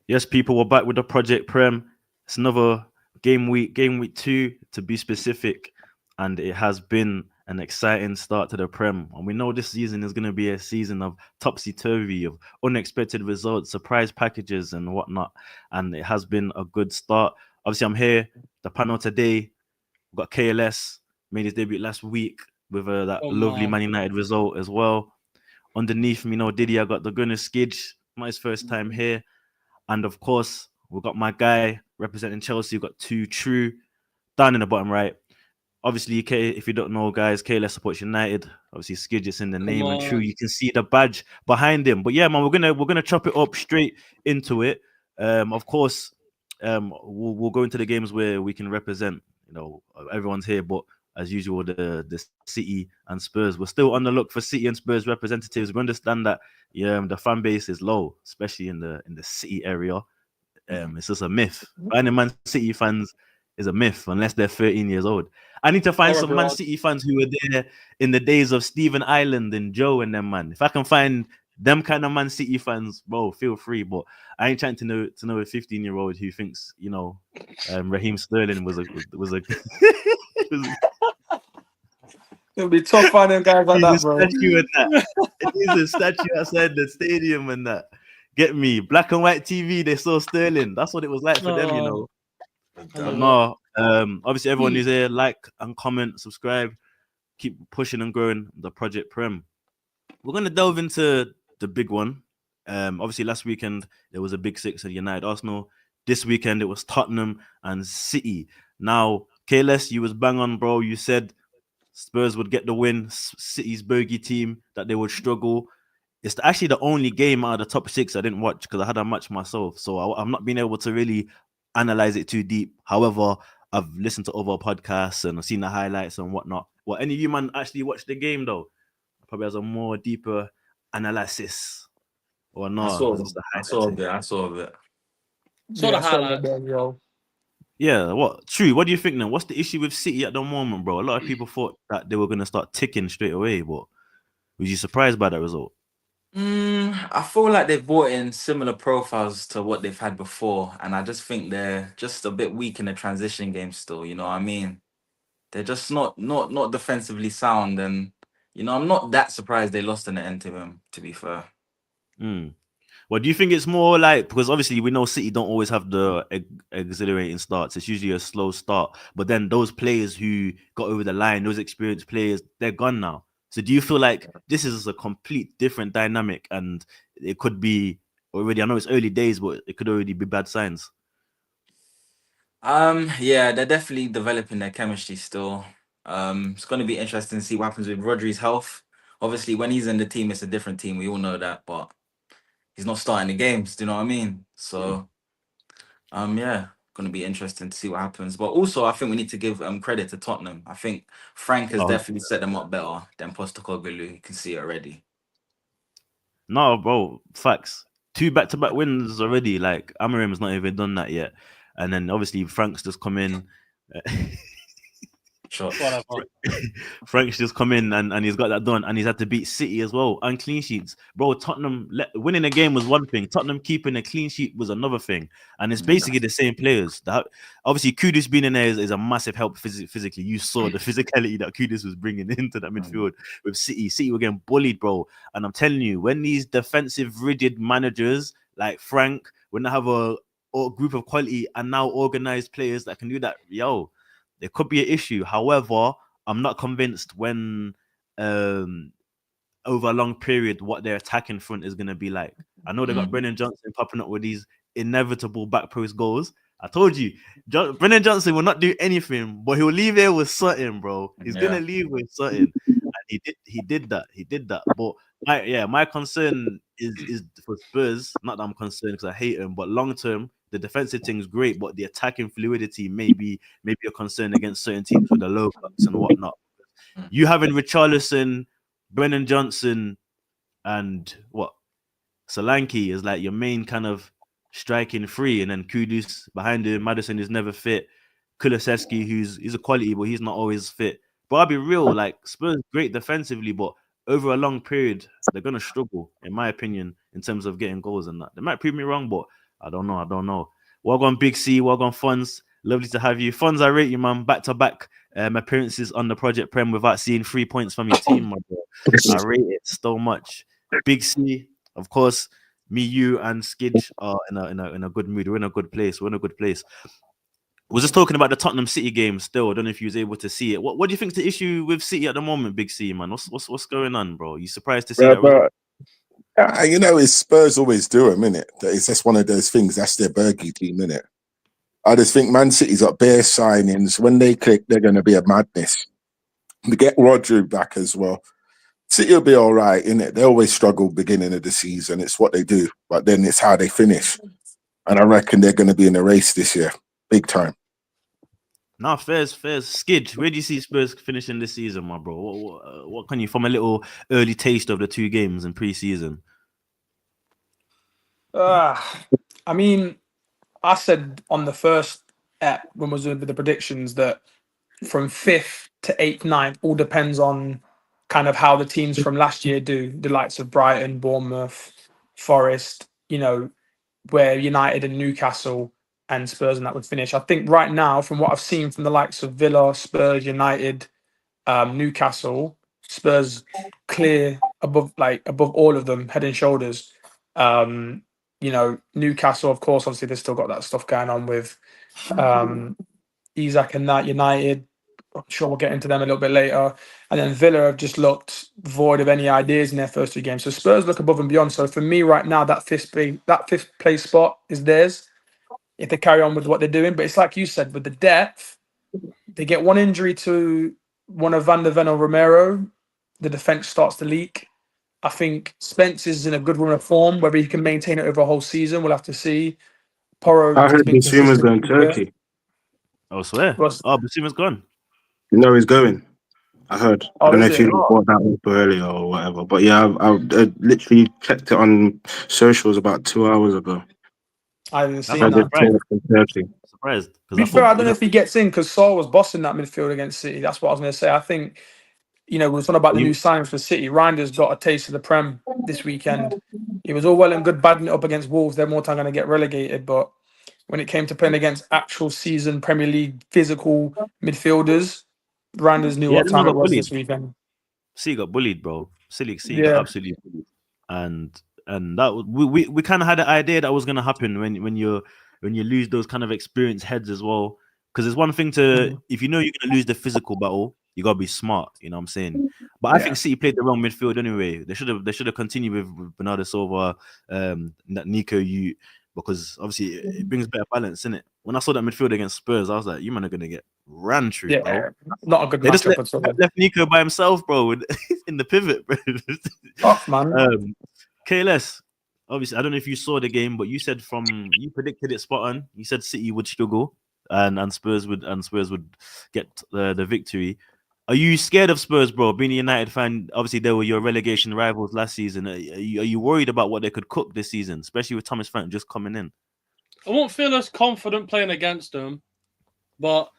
Yes, people, we're back with the Project Prem. It's another game week 2 to be specific, and it has been an exciting start to the Prem. And we know this season is going to be a season of topsy turvy, of unexpected results, surprise packages, and whatnot. And it has been a good start. Obviously, I'm here. The panel today, we've got KLS, made his debut last week with that Oh lovely man. Man United result as well. Underneath me, Diddy, I got the Gunner Skidge, not his first time here. And of course, we've got my guy representing Chelsea. We've got two true down in the bottom right. Obviously, if you don't know, guys, KLS supports United. Obviously, Skidget's in the Come name, and true, on. you can see the badge behind him. But yeah, man, we're gonna chop it up straight into it. Of course, we'll go into the games where we can represent. Everyone's here, but as usual, the City and Spurs. We're still on the look for City and Spurs representatives. We understand that the fan base is low, especially in the City area. It's just a myth. Finding Man City fans is a myth unless they're 13 years old. I need to find some Horrible Man odds. City fans who were there in the days of Stephen Island and Joe and them, man. If I can find them kind of Man City fans, bro, feel free. But I ain't trying to know a 15-year-old who thinks Raheem Sterling was a It'll be tough finding guys like he's a that, bro. statue and that. He's a statue outside the stadium and that. Get me black and white TV. They saw Sterling. That's what it was like for them. Oh, I But love it. no, obviously everyone who's here, like and comment, subscribe, keep pushing and growing the Project Prem. We're gonna delve into the big one. Obviously last weekend there was a big six at United Arsenal. This weekend it was Tottenham and City. Now, KLS, you was bang on, bro. You said Spurs would get the win. City's bogey team that they would struggle. It's actually the only game out of the top six I didn't watch because I had a match myself. So I've not been able to really analyze it too deep. However, I've listened to other podcasts and I've seen the highlights and whatnot. Well, any of you man actually watched the game though? Probably has a more deeper analysis or I no? saw It's just the I saw highlights. a bit. I saw a bit. Saw Yeah. the I saw highlights. that. Yeah, what? True. What do you think then? What's the issue with City at the moment, bro? A lot of people thought that they were going to start ticking straight away, but was you surprised by that result? I feel like they've brought in similar profiles to what they've had before, and I just think they're just a bit weak in the transition game still. You know what I mean? They're just not defensively sound, and I'm not that surprised they lost in the end to him. To be fair. Mm. Well, do you think it's more like because obviously we know City don't always have the exhilarating starts. It's usually a slow start, but then those players who got over the line, those experienced players, they're gone now. So do you feel like this is a complete different dynamic, and it could be already? I know it's early days, but it could already be bad signs. Yeah, they're definitely developing their chemistry still. It's going to be interesting to see what happens with Rodri's health. Obviously, when he's in the team, it's a different team. We all know that, but he's not starting the games. Do you know what I mean? So, yeah, going to be interesting to see what happens. But also, I think we need to give credit to Tottenham. I think Frank has Oh, definitely set them up better than Postecoglou. You can see it already. no, bro, facts. Two back-to-back wins already. Like Amarim's not even done that yet, and then obviously Frank's just come in. Shots. Whatever. Frank's just come in and he's got that done, and he's had to beat City as well and clean sheets, bro. Tottenham winning a game was one thing, Tottenham keeping a clean sheet was another thing, and it's basically the same players. Obviously, Kudus being in there is a massive help physically. You saw the physicality that Kudus was bringing into that midfield with City. City were getting bullied, bro, and I'm telling you, when these defensive rigid managers like Frank, when they have a group of quality and now organized players that can do that, yo, there could be an issue. However, I'm not convinced when over a long period what their attacking front is going to be like. I know they got Brennan Johnson popping up with these inevitable back post goals. I told you, Brennan Johnson will not do anything, but he'll leave here with something, bro. He's gonna leave with something, and he did that. He did that. But my concern is for Spurs. Not that I'm concerned because I hate him, but long term, the defensive thing is great, but the attacking fluidity may be a concern against certain teams with the low cuts and whatnot. You having Richarlison, Brennan Johnson, and what Solanke is like your main kind of striking three, and then Kudus behind him. Madison is never fit. Kulusevski, he's a quality, but he's not always fit. But I'll be real, like Spurs great defensively, but over a long period, they're gonna struggle, in my opinion, in terms of getting goals and that. They might prove me wrong, but I don't know. Welcome, Big C. Welcome, Funds. Lovely to have you. Funds, I rate you, man. Back to back appearances on the Project Prem without seeing 3 points from your team, my bro. I rate it so much. Big C, of course, me, you, and Skidge are in a good mood. We're in a good place. We're just talking about the Tottenham City game still. I don't know if you was able to see it. What do you think's the issue with City at the moment, Big C, man? What's going on, bro? You surprised to see that result? You know, it's Spurs always do them, innit? It's just one of those things. That's their Bergie team, innit? I just think Man City's got bare signings. When they click, they're going to be a madness. They get Rodri back as well. City will be all right, innit? They always struggle beginning of the season. It's what they do. But then it's how they finish. And I reckon they're going to be in a race this year. Big time. No, fairs. Skid, where do you see Spurs finishing this season, my bro? What can you, from a little early taste of the 2 games in pre-season? I mean, I said on the first app when we was doing the predictions that from 5th to 8th, 9th all depends on kind of how the teams from last year do. The likes of Brighton, Bournemouth, Forest, you know, where United and Newcastle and Spurs and that would finish. I think right now, from what I've seen from the likes of Villa, Spurs, United, Newcastle, Spurs clear above all of them, head and shoulders. You know, Newcastle, of course, obviously they've still got that stuff going on with Isak and that. United, I'm sure we'll get into them a little bit later. And then Villa have just looked void of any ideas in their first 2 games. So Spurs look above and beyond. So for me right now, that fifth place spot is theirs if they carry on with what they're doing. But it's like you said, with the depth, they get one injury to one of Van der Ven or Romero, the defense starts to leak. I think Spence is in a good run of form. Whether he can maintain it over a whole season, we'll have to see. Porro, I heard Basuma's going Turkey. I swear. Basuma's gone. No, he's going. I heard. I don't know if you it? brought that up earlier or whatever. But yeah, I literally checked it on socials about 2 hours ago. I haven't seen I that. Surprised. To be fair, I don't know if he gets in because Saul was bossing that midfield against City. That's what I was going to say. I think, you know, we were talking about the new signings for City. Reinders got a taste of the Prem this weekend. He was all well and good battling it up against Wolves. They're more time going to get relegated. But when it came to playing against actual season Premier League physical midfielders, Reinders knew what time it was this weekend. City got bullied, bro. City got absolutely bullied. And that we kind of had an idea that was going to happen when you lose those kind of experienced heads as well. Because it's one thing to, if you know you're going to lose the physical battle, you got to be smart. You know what I'm saying? But I think City played the wrong midfield anyway. They should have continued with Bernardo Silva, Nico Ute, because obviously it brings better balance, innit? When I saw that midfield against Spurs, I was like, you man are going to get ran through, bro. Not a good they just matchup. left Nico by himself, bro, in the pivot, bro. Tough, man. KLS, obviously, I don't know if you saw the game, but you predicted it spot on. You said City would struggle and Spurs would get the victory. Are you scared of Spurs, bro? Being a United fan, obviously they were your relegation rivals last season. Are you worried about what they could cook this season, especially with Thomas Frank just coming in? I won't feel as confident playing against them, but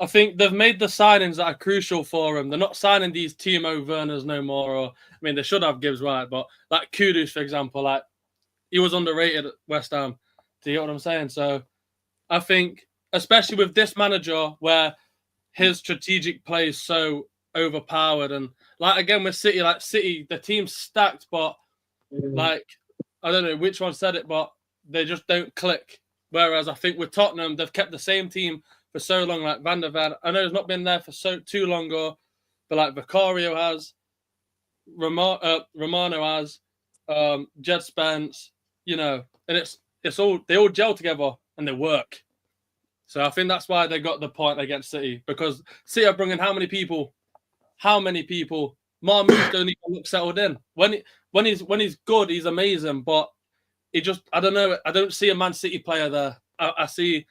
I think they've made the signings that are crucial for them. They're not signing these Timo Werners no more. Or I mean, they should have Gibbs White, but like Kudus, for example, like he was underrated at West Ham. Do you get what I'm saying? So I think, especially with this manager, where his strategic play is so overpowered, and like again with City, the team's stacked, but like I don't know which one said it, but they just don't click. Whereas I think with Tottenham, they've kept the same team for so long, like Van der Ven. I know he's not been there for too long, but like Vicario has, Romano has, Jed Spence, you know, and they all gel together and they work. So I think that's why they got the point against City, because City are bringing how many people? Marmoush don't even look settled in. When he's good, he's amazing, but he just, I don't know. I don't see a Man City player there. I see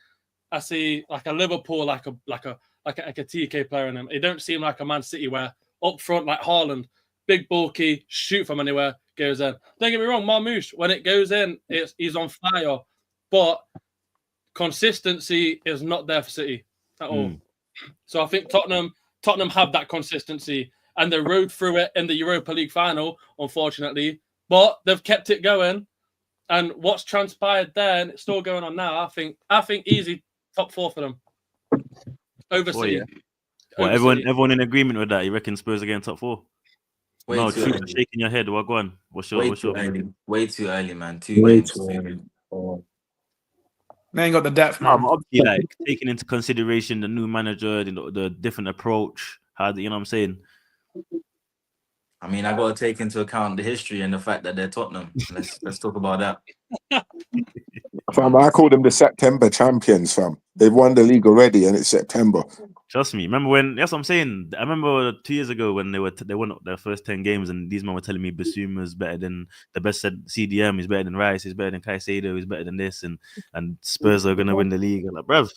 like a Liverpool, like a TK player in him. It don't seem like a Man City where up front, like Haaland, big bulky, shoot from anywhere, goes in. Don't get me wrong, Marmoush, when it goes in, he's on fire, but consistency is not there for City at all. So I think Tottenham have that consistency, and they rode through it in the Europa League final, unfortunately, but they've kept it going. And what's transpired there, and it's still going on now. I think easy top 4 for them. Over Oh, City. yeah. Well, everyone in agreement with that? You reckon Spurs again top 4? Way No, too Truth early. shaking your head. What go on? What's your Way what's too your early. Way too early, man. 2 Way games. too early. Oh. They ain't got the depth, No, man. but obviously, like taking into consideration the new manager, the different approach, how you know what I'm saying? I mean, I got to take into account the history and the fact that they're Tottenham. Let's talk about that. Fam, I call them the September champions, fam. They've won the league already, and it's September. Trust me. Remember when? That's what I'm saying. I remember 2 years ago when they won their first 10 games, and these men were telling me Basuma's better than the best. Said CDM is better than Rice. He's better than Caicedo. He's better than this, and Spurs are gonna win the league. I'm like, bruv,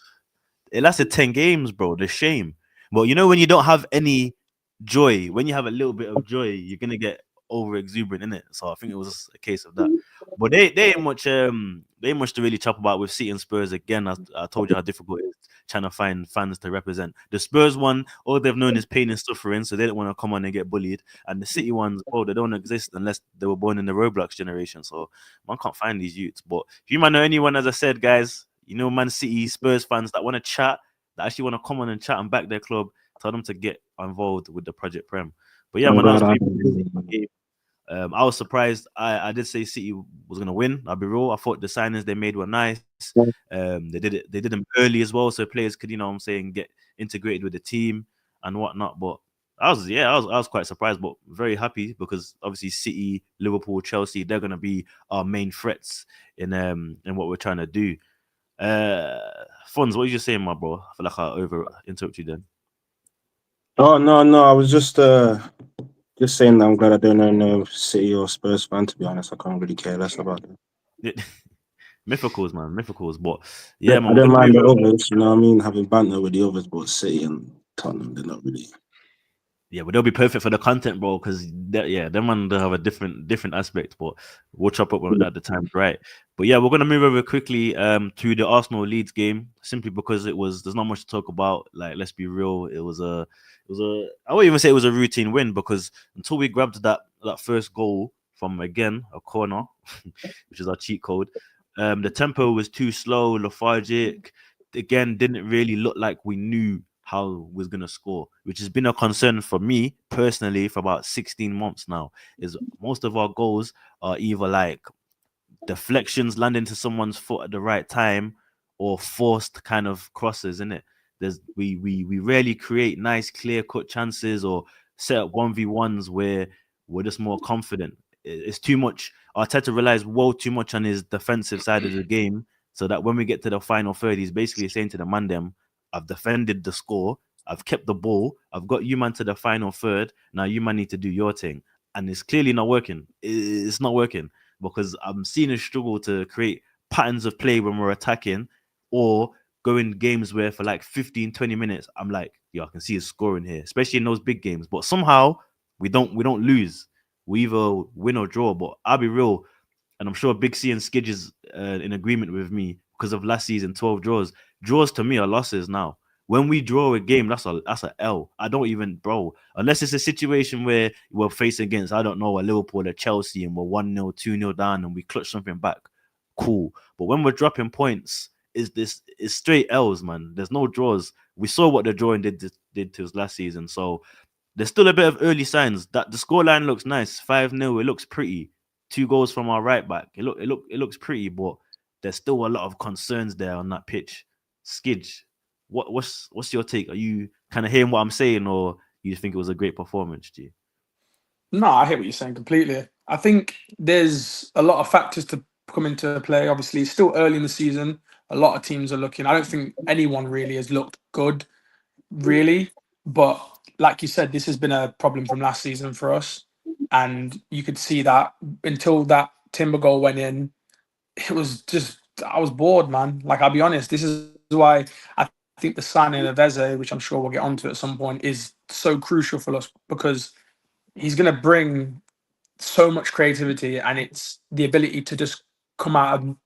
it lasted 10 games, bro. The shame. But you know when you don't have any joy, when you have a little bit of joy, you're gonna get over exuberant in it. So I think it was a case of that. But they ain't much to really chop about with City and Spurs again. I told you how difficult it is trying to find fans to represent. The Spurs one, all they've known is pain and suffering, so they don't want to come on and get bullied. And the City ones, oh, they don't exist unless they were born in the Roblox generation. So man can't find these youths. But if you might know anyone, as I said, guys, you know, Man City, Spurs fans that want to chat, that actually want to come on and chat and back their club, tell them to get involved with the Project Prem. But yeah, man, that was I was surprised. I did say City was gonna win. I'll be real. I thought the signings they made were nice. They did them early as well, so players could, you know what I'm saying, get integrated with the team and whatnot. But I was quite surprised, but very happy because obviously City, Liverpool, Chelsea, they're gonna be our main threats in what we're trying to do. Fonz, what are you saying, my bro? I feel like I over interrupt you then. Oh no, I was just saying that I'm glad I don't know no City or Spurs fan, to be honest. I can't really care less about them. Mythicals, man, mythicals. But yeah, man, I don't mind the others, you know what I mean? Having banter with the others, but City and Tottenham, they're not really. Yeah, but they'll be perfect for the content, bro, because them one they have a different aspect, but we'll chop up with that at the time, right? But yeah, we're gonna move over quickly to the Arsenal Leeds game, simply because there's not much to talk about. Like, let's be real, it was a I won't even say it was a routine win, because until we grabbed that first goal from, again, a corner, which is our cheat code, the tempo was too slow, lethargic. Again, didn't really look like we knew how was going to score, which has been a concern for me personally for about 16 months now. Is most of our goals are either like deflections landing to someone's foot at the right time, or forced kind of crosses, in it. We rarely create nice clear cut chances or set up 1v1s where we're just more confident. It's too much. Arteta relies well too much on his defensive side of the game, so that when we get to the final third, he's basically saying to the man them, I've defended the score, I've kept the ball, I've got you man to the final third. Now you man need to do your thing. And it's clearly not working. It's not working, because I'm seeing a struggle to create patterns of play when we're attacking, or go in games where for like 15, 20 minutes, I'm like, I can see a scoring here, especially in those big games. But somehow we don't lose. We either win or draw. But I'll be real, and I'm sure Big C and Skidge is in agreement with me, because of last season, 12 draws. Draws to me are losses now. When we draw a game, that's a L. I don't even, bro, unless it's a situation where we're facing against, I don't know, a Liverpool or Chelsea, and we're 1-0, 2-0 down, and we clutch something back. Cool. But when we're dropping points, it's straight L's, man. There's no draws. We saw what the drawing did to us last season. So there's still a bit of early signs that the scoreline looks nice. 5-0, it looks pretty. 2 goals from our right back. It looks pretty, but there's still a lot of concerns there on that pitch. Skidge, what's your take? Are you kind of hearing what I'm saying, or you think it was a great performance, G? No, I hear what you're saying completely. I think there's a lot of factors to come into play. Obviously, it's still early in the season. A lot of teams are looking. I don't think anyone really has looked good, really. But like you said, this has been a problem from last season for us. And you could see that until that Timber goal went in, it was just, I was bored, man. Like, I'll be honest, this is why I think the signing of Eze, which I'm sure we'll get onto at some point, is so crucial for us, because he's going to bring so much creativity, and it's the ability to just come out of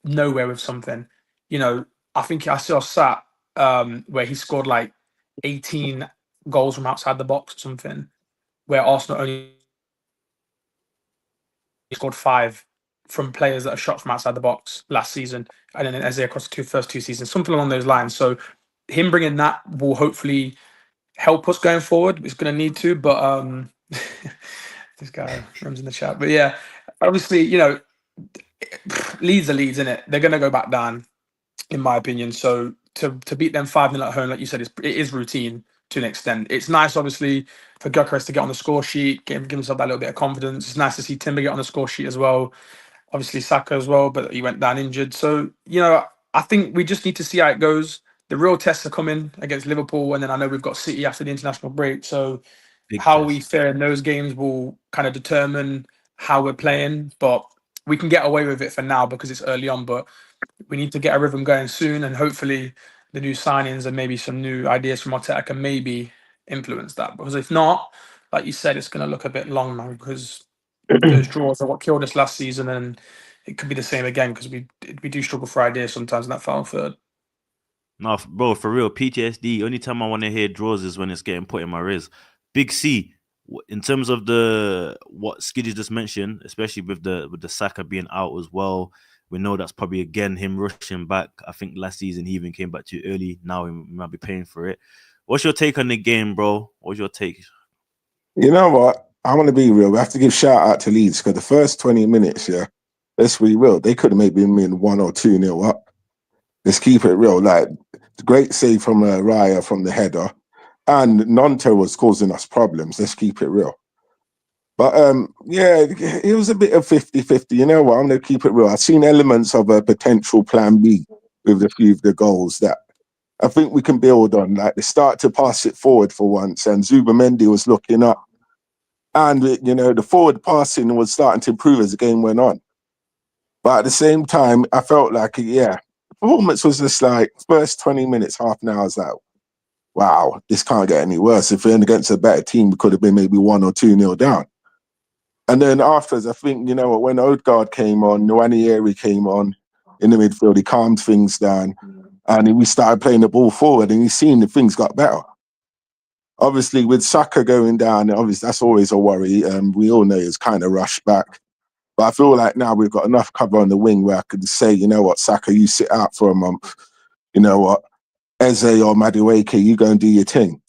nowhere with something. You know, I think I saw Sat where he scored like 18 goals from outside the box or something, where Arsenal only scored 5. from players that are shot from outside the box last season, and then Eze across the first two seasons, something along those lines. So him bringing that will hopefully help us going forward. It's going to need to, but this guy runs in the chat. But yeah, obviously, you know, Leeds are Leeds, innit? They're going to go back down, in my opinion. So to beat them 5-0 at home, like you said, it is routine to an extent. It's nice, obviously, for Gyökeres to get on the score sheet, give himself that little bit of confidence. It's nice to see Timber get on the score sheet as well. Obviously, Saka as well, but he went down injured. So, you know, I think we just need to see how it goes. The real tests are coming against Liverpool, and then I know we've got City after the international break. So how we fare in those games will kind of determine how we're playing. But we can get away with it for now because it's early on. But we need to get a rhythm going soon, and hopefully the new signings and maybe some new ideas from Arteta can maybe influence that. Because if not, like you said, it's going to look a bit long now because those draws are what killed us last season, and it could be the same again because we do struggle for ideas sometimes in that final third. No, bro, for real, PTSD. Only time I want to hear draws is when it's getting put in my Riz. Big C, in terms of what Skiddy just mentioned, especially with the Saka being out as well, we know that's probably again him rushing back. I think last season he even came back too early. Now he might be paying for it. What's your take on the game, bro? What's your take? You know what? I want to be real. We have to give shout out to Leeds because the first 20 minutes, yeah, let's be real. They could have maybe been 1 or 2-0 up. Let's keep it real. Like, great save from Raya from the header. And Nonto was causing us problems. Let's keep it real. But, yeah, it was a bit of 50-50. You know what? I'm going to keep it real. I've seen elements of a potential plan B with a few of the goals that I think we can build on. Like, they start to pass it forward for once, and Zubamendi was looking up. And, you know, the forward passing was starting to improve as the game went on. But at the same time, I felt like, yeah, the performance was just like, first 20 minutes, half an hour, I was like, wow, this can't get any worse. If we're against a better team, we could have been maybe 1 or 2-0 down. And then afterwards, I think, you know, when Odegaard came on, Nwaneri came on in the midfield, he calmed things down. And we started playing the ball forward, and you've seen that things got better. Obviously, with Saka going down, obviously that's always a worry. We all know it's kind of rushed back. But I feel like now we've got enough cover on the wing where I could say, you know what, Saka, you sit out for a month. You know what, Eze or Madueke, you go and do your thing.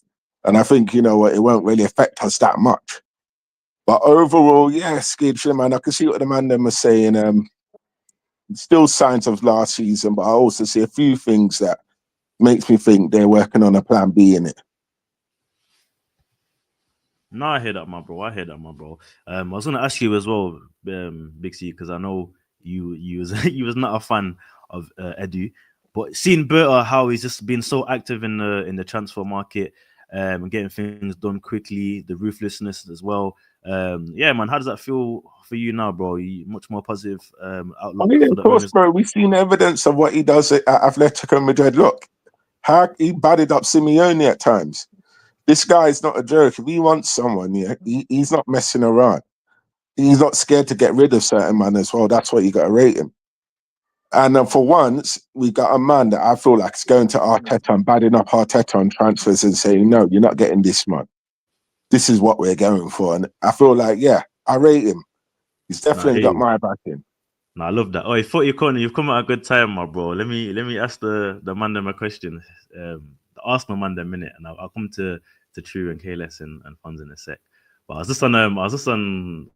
And I think, you know what, it won't really affect us that much. But overall, yeah, Skid, man, I can see what the man them are saying. Still signs of last season, but I also see a few things that makes me think they're working on a plan B in it. No, I hear that, my bro. I was gonna ask you as well, Big C, because I know you was not a fan of Edu, but seeing Berta how he's just been so active in the transfer market, and getting things done quickly, the ruthlessness as well. Yeah, man, how does that feel for you now, bro? You much more positive outlook? I mean, for of the course, owners? bro. We've seen evidence of what he does at Atletico Madrid. Look, how he batted up Simeone at times. This guy is not a joke. If he wants someone, yeah, he's not messing around. He's not scared to get rid of certain man as well. That's what you got to rate him. And for once, we got a man that I feel like is going to Arteta and batting up Arteta on transfers and saying, no, you're not getting this man. This is what we're going for. And I feel like, yeah, I rate him. He's definitely got my backing. No, I love that. Oh, 40 corner, you've come at a good time, my bro. Let me ask the man them a question. The Arsenal man them minute, and I'll come to True and KLS and Fonz in a sec. But I was just on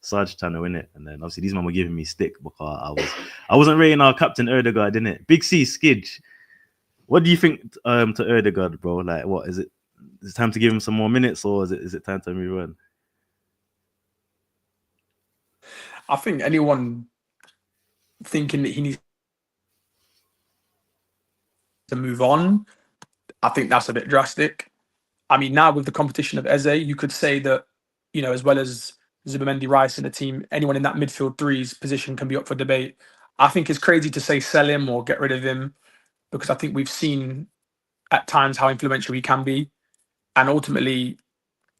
Sarge channel, innit? And then obviously these men were giving me stick because I wasn't rating our captain Erdegaard, innit? Big C Skidge. What do you think to Erdegaard, bro? Like, what is it? Is it time to give him some more minutes, or is it time to move on? I think anyone thinking that he needs to move on, I think that's a bit drastic. I mean, now with the competition of Eze, you could say that, you know, as well as Zubamendi, Rice in the team, anyone in that midfield threes position can be up for debate. I think it's crazy to say sell him or get rid of him because I think we've seen at times how influential he can be. And ultimately,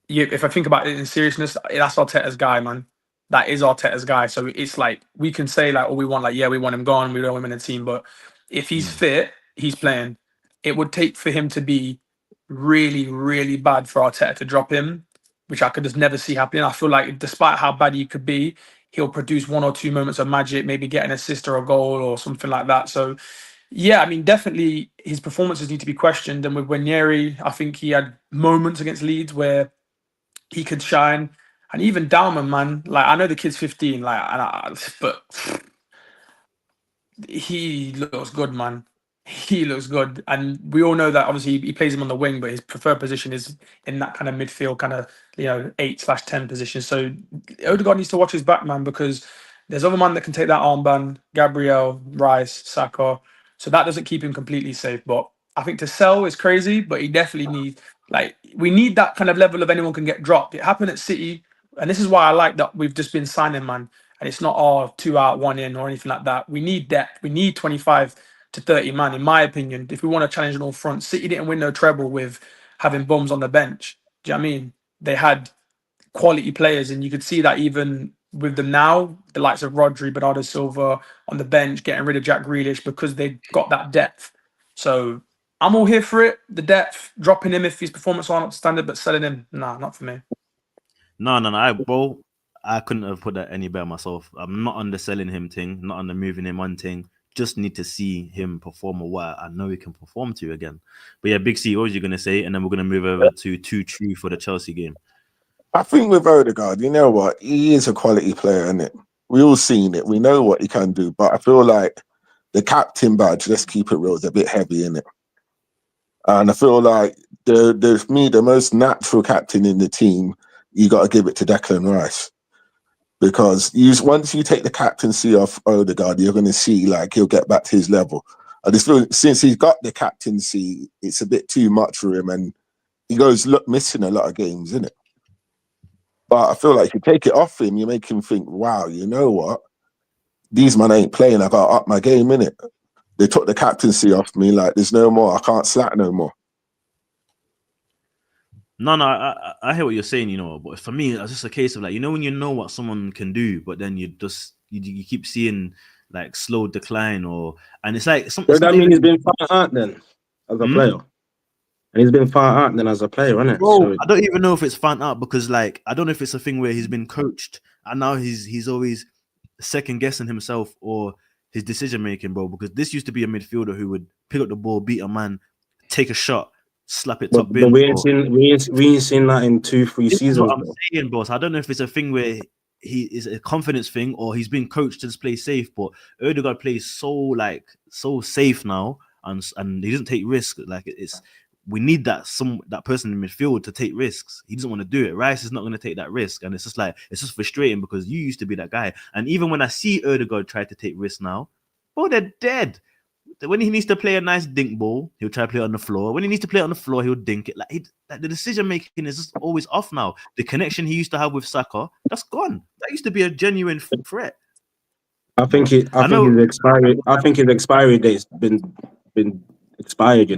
if I think about it in seriousness, that's Arteta's guy, man. That is Arteta's guy. So it's like, we can say like, oh, we want him gone. We don't want him in the team. But if he's fit, he's playing. It would take for him to be really, really bad for Arteta to drop him, which I could just never see happening. I feel like despite how bad he could be, he'll produce 1 or 2 moments of magic, maybe get an assist or a goal or something like that. So, yeah, I mean, definitely his performances need to be questioned. And with Wanyeri, I think he had moments against Leeds where he could shine. And even Dalman, man, like I know the kid's 15, but he looks good, man. He looks good, and we all know that obviously he plays him on the wing, but his preferred position is in that kind of midfield, kind of 8/10 position. So Odegaard needs to watch his back, man, because there's other man that can take that armband, Gabriel, Rice, Saka. So that doesn't keep him completely safe. But I think to sell is crazy, but he definitely needs we need that kind of level of anyone can get dropped. It happened at City, and this is why I like that we've just been signing, man. And it's not 2 out, 1 in or anything like that. We need depth. We need 25 to 30 man, in my opinion, if we want to challenge on all fronts. City didn't win no treble with having bums on the bench. Do you know what I mean? They had quality players, and you could see that even with them now, the likes of Rodri, Bernardo Silva on the bench, getting rid of Jack Grealish because they got that depth. So I'm all here for it. The depth, dropping him if his performance aren't up to standard, but selling him, nah, not for me. Bro, I couldn't have put that any better myself. I'm not underselling him thing, not under moving him on thing. Just need to see him perform what I know he can perform to again. But yeah, Big C, what was you going to say? And then we're going to move over to 2-2 for the Chelsea game. I think with Odegaard, you know what? He is a quality player, isn't it? We all seen it. We know what he can do. But I feel like the captain badge, let's keep it real, is a bit heavy, isn't it? And I feel like the most natural captain in the team, you got to give it to Declan Rice. Because once you take the captaincy off Odegaard, you're going to see he'll get back to his level. I just feel since he's got the captaincy, it's a bit too much for him, and he goes missing a lot of games, isn't it? But I feel like if you take it off him, you make him think, wow, you know what? These men ain't playing. I got to up my game, innit? They took the captaincy off me. There's no more. I can't slack no more. No, I hear what you're saying, but for me, it's just a case of when you know what someone can do, but then you keep seeing slow decline, and it's like something. Does that mean he's been found out then as a player? And he's been found out then as a player, isn't it? Bro, So I don't even know if it's found out because I don't know if it's a thing where he's been coached and now he's always second guessing himself or his decision making, bro. Because this used to be a midfielder who would pick up the ball, beat a man, take a shot, slap it top bin. But we ain't seen that in 2-3 seasons. What I'm saying, boss. I don't know if it's a thing where he is a confidence thing or he's been coached to just play safe. But Odegaard plays so safe now, and he doesn't take risks. We need that person in midfield to take risks. He doesn't want to do it. Rice is not going to take that risk, and it's just frustrating because you used to be that guy. And even when I see Odegaard try to take risks now, bro, they're dead. When he needs to play a nice dink ball, he'll try to play it on the floor. When he needs to play it on the floor, he'll dink it. The decision making is just always off now. The connection he used to have with Saka, that's gone. That used to be a genuine threat. I think his expiry date's been expired.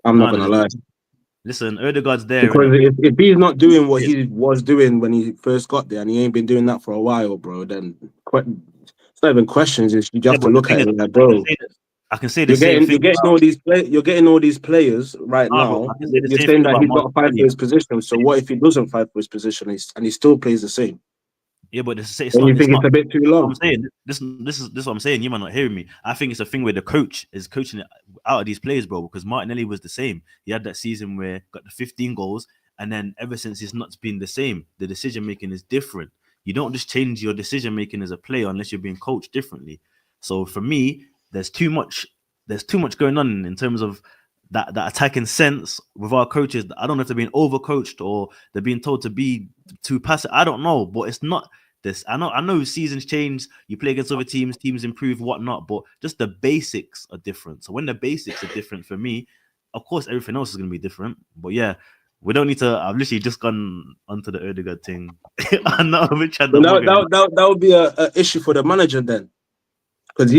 I'm not gonna lie. Listen, Odegaard's there. Because if he's not doing what he was doing when he first got there, and he ain't been doing that for a while, bro, then it's not even questions. You just have to look at it bro. I can say the same thing. You're getting all these players right now. You're saying that he's not fight for his position. So what if he doesn't fight for his position and he still plays the same? Yeah, but it's it's a bit too long. I'm saying this is what I'm saying. You might not hear me. I think it's a thing where the coach is coaching it out of these players, bro. Because Martinelli was the same. He had that season where got the 15 goals, and then ever since it's not been the same. The decision making is different. You don't just change your decision making as a player unless you're being coached differently. So for me, there's too much going on in terms of that attacking sense with our coaches. I don't know if they're being overcoached or they're being told to be too passive. I don't know, but it's not this. I know seasons change. You play against other teams improve, whatnot, but just the basics are different. So when the basics are different for me, of course everything else is going to be different. But yeah, we don't need to. I've literally just gone onto the Odegaard thing. I know which that would be a issue for the manager then, because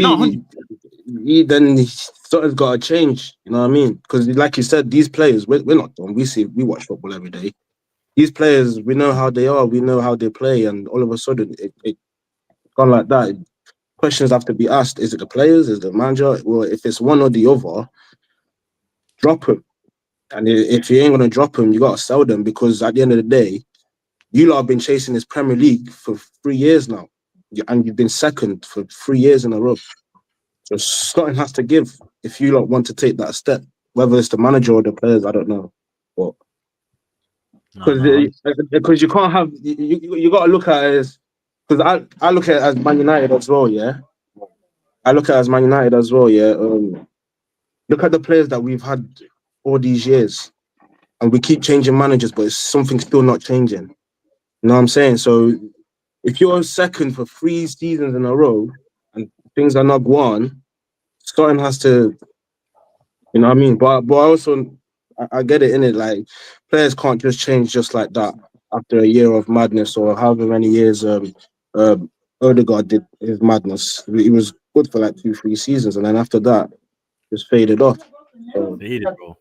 something's got to change. You know what I mean? Because like you said, these players, we're not dumb. We watch football every day. These players, we know how they are. We know how they play, and all of a sudden, it gone like that. Questions have to be asked: is it the players? Is it the manager? Well, if it's one or the other, drop him. And if you ain't gonna drop him, you gotta sell them, because at the end of the day, you lot have been chasing this Premier League for 3 years now. and you've been second for 3 years in a row. So something has to give if you want to take that step. Whether it's the manager or the players, I don't know. But because you can't have you got to look at it as, because I look at it as Man United as well. Yeah, I look at it as Man United as well. Yeah. Look at the players that we've had all these years, and we keep changing managers, but it's something still not changing. You know what I'm saying? So if you're second for 3 seasons in a row and things are not going, something has to, you know what I mean? But also, I get it, innit? Like, players can't just change just like that after a year of madness or however many years Odegaard did his madness. He was good for like 2-3 seasons, and then after that, just faded off. So, Faded, bro.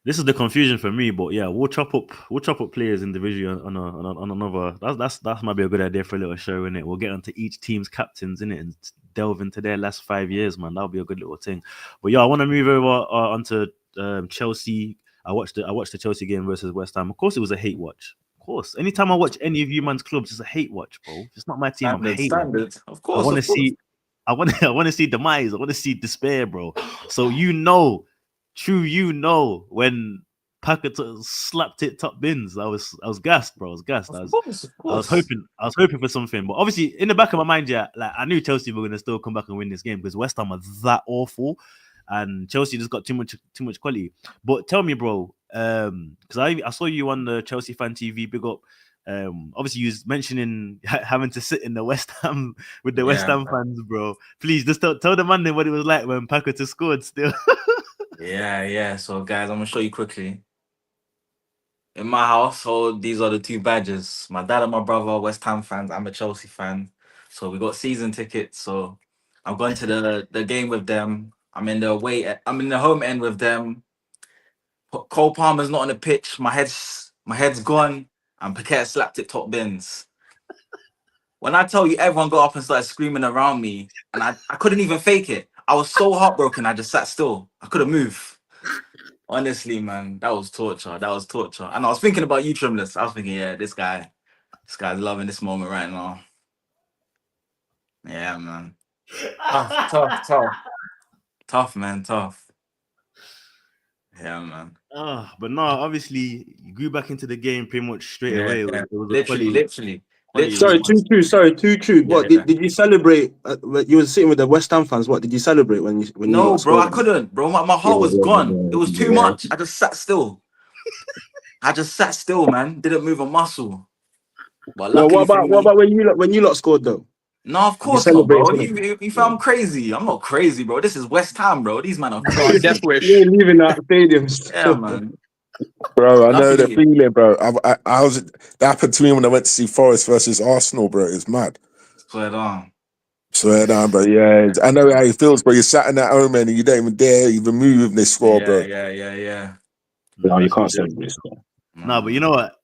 This is the confusion for me, but yeah, we'll chop up players individually on another. That might be a good idea for a little show, innit? We'll get onto each team's captains, innit, and delve into their last 5 years, man. That'll be a good little thing. But yeah, I want to move over onto Chelsea. I watched the Chelsea game versus West Ham. Of course, it was a hate watch. Of course, anytime I watch any of you man's clubs, it's a hate watch, bro. It's not my team. I'm hating. Standard. Of course. I want to see. I want to see demise. I want to see despair, bro. So when Packer slapped it top bins, I was gassed, bro. I was gassed. I was hoping for something, but obviously in the back of my mind, yeah, like I knew Chelsea were gonna still come back and win this game because West Ham are that awful, and Chelsea just got too much quality. But tell me, bro, because I saw you on the Chelsea fan TV, big up. Obviously you was mentioning having to sit in the West Ham with the West Ham fans, bro. Please just tell the man what it was like when Packer scored still. Yeah. So guys, I'm gonna show you quickly. In my household, these are the 2 badges. My dad and my brother, West Ham fans. I'm a Chelsea fan. So we got season tickets. So I'm going to the game with them. I'm in the home end with them. Cole Palmer's not on the pitch. My head's gone. And Paquette slapped it top bins. When I tell you, everyone got up and started screaming around me, and I couldn't even fake it. I was so heartbroken. I just sat still. I couldn't move. Honestly, man, that was torture. And I was thinking about you, Trimless. I was thinking, yeah, this guy's loving this moment right now. Yeah, man. Tough, man. Yeah, man. But no, obviously you grew back into the game pretty much straight away. Yeah. It was Literally. sorry, too true. What did you celebrate? You were sitting with the West Ham fans. What did you celebrate when you? No, bro, I couldn't, bro. My heart was gone. It was too much. I just sat still. Man. Didn't move a muscle. But what about when you lot scored though? No, of course not, bro. You found crazy. I'm not crazy, bro. This is West Ham, bro. These men are crazy. Death wish. You ain't leaving that stadium. Yeah, man. Bro, I know the feeling, bro. I was that happened to me when I went to see Forest versus Arsenal, bro. It's mad. Swear down, bro. Yeah, I know how it feels, bro. You're sat in that home and you don't even dare even move in this score, bro. Yeah. No, you can't say this. No, but you know what?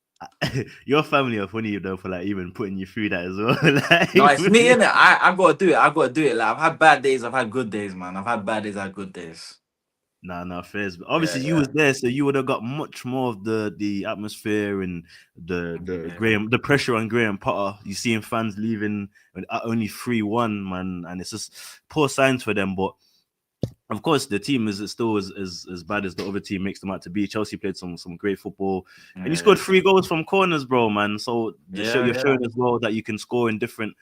Your family are funny though for like even putting you through that as well. Like, no, it's me, innit? I gotta do it. Like, I've had bad days, I've had good days, man. I've had bad days, I've had good days. Nah, fairs. But obviously, you was there, so you would have got much more of the atmosphere and the pressure on Graham Potter. You seeing fans leaving at only 3-1, man, and it's just poor signs for them. But of course, the team is still as bad as the other team makes them out to be. Chelsea played some great football, and you scored 3 goals from corners, bro, man. So you're showing as well that you can score in different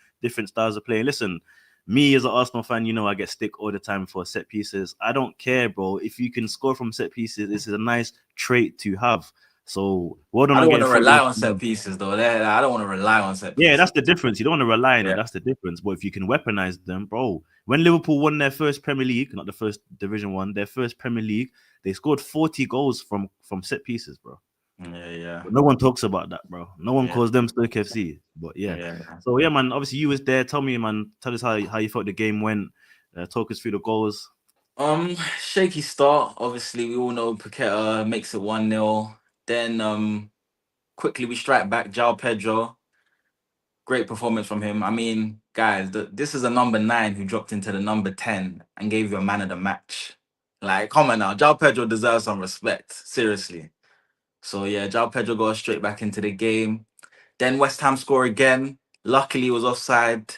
styles of play. Listen. Me as an Arsenal fan, you know I get stick all the time for set pieces. I don't care, bro. If you can score from set pieces, this is a nice trait to have. So, I don't want to rely on set pieces, though. I don't want to rely on set pieces. Yeah, that's the difference. You don't want to rely on it. That's the difference. But if you can weaponize them, bro. When Liverpool won their first Premier League, not the first Division 1, their first Premier League, they scored 40 goals from set pieces, bro. Yeah. But no one talks about that, bro. No one calls them Stoke FC. But yeah. So yeah, man. Obviously, you was there. Tell me, man. Tell us how you thought the game went. Talk us through the goals. Shaky start. Obviously, we all know Paqueta makes it 1-0. Then quickly we strike back. João Pedro. Great performance from him. I mean, guys, this is a number 9 who dropped into the number 10 and gave you a man of the match. Like, come on now. João Pedro deserves some respect. Seriously. So yeah, João Pedro goes straight back into the game. Then West Ham score again. Luckily, it was offside.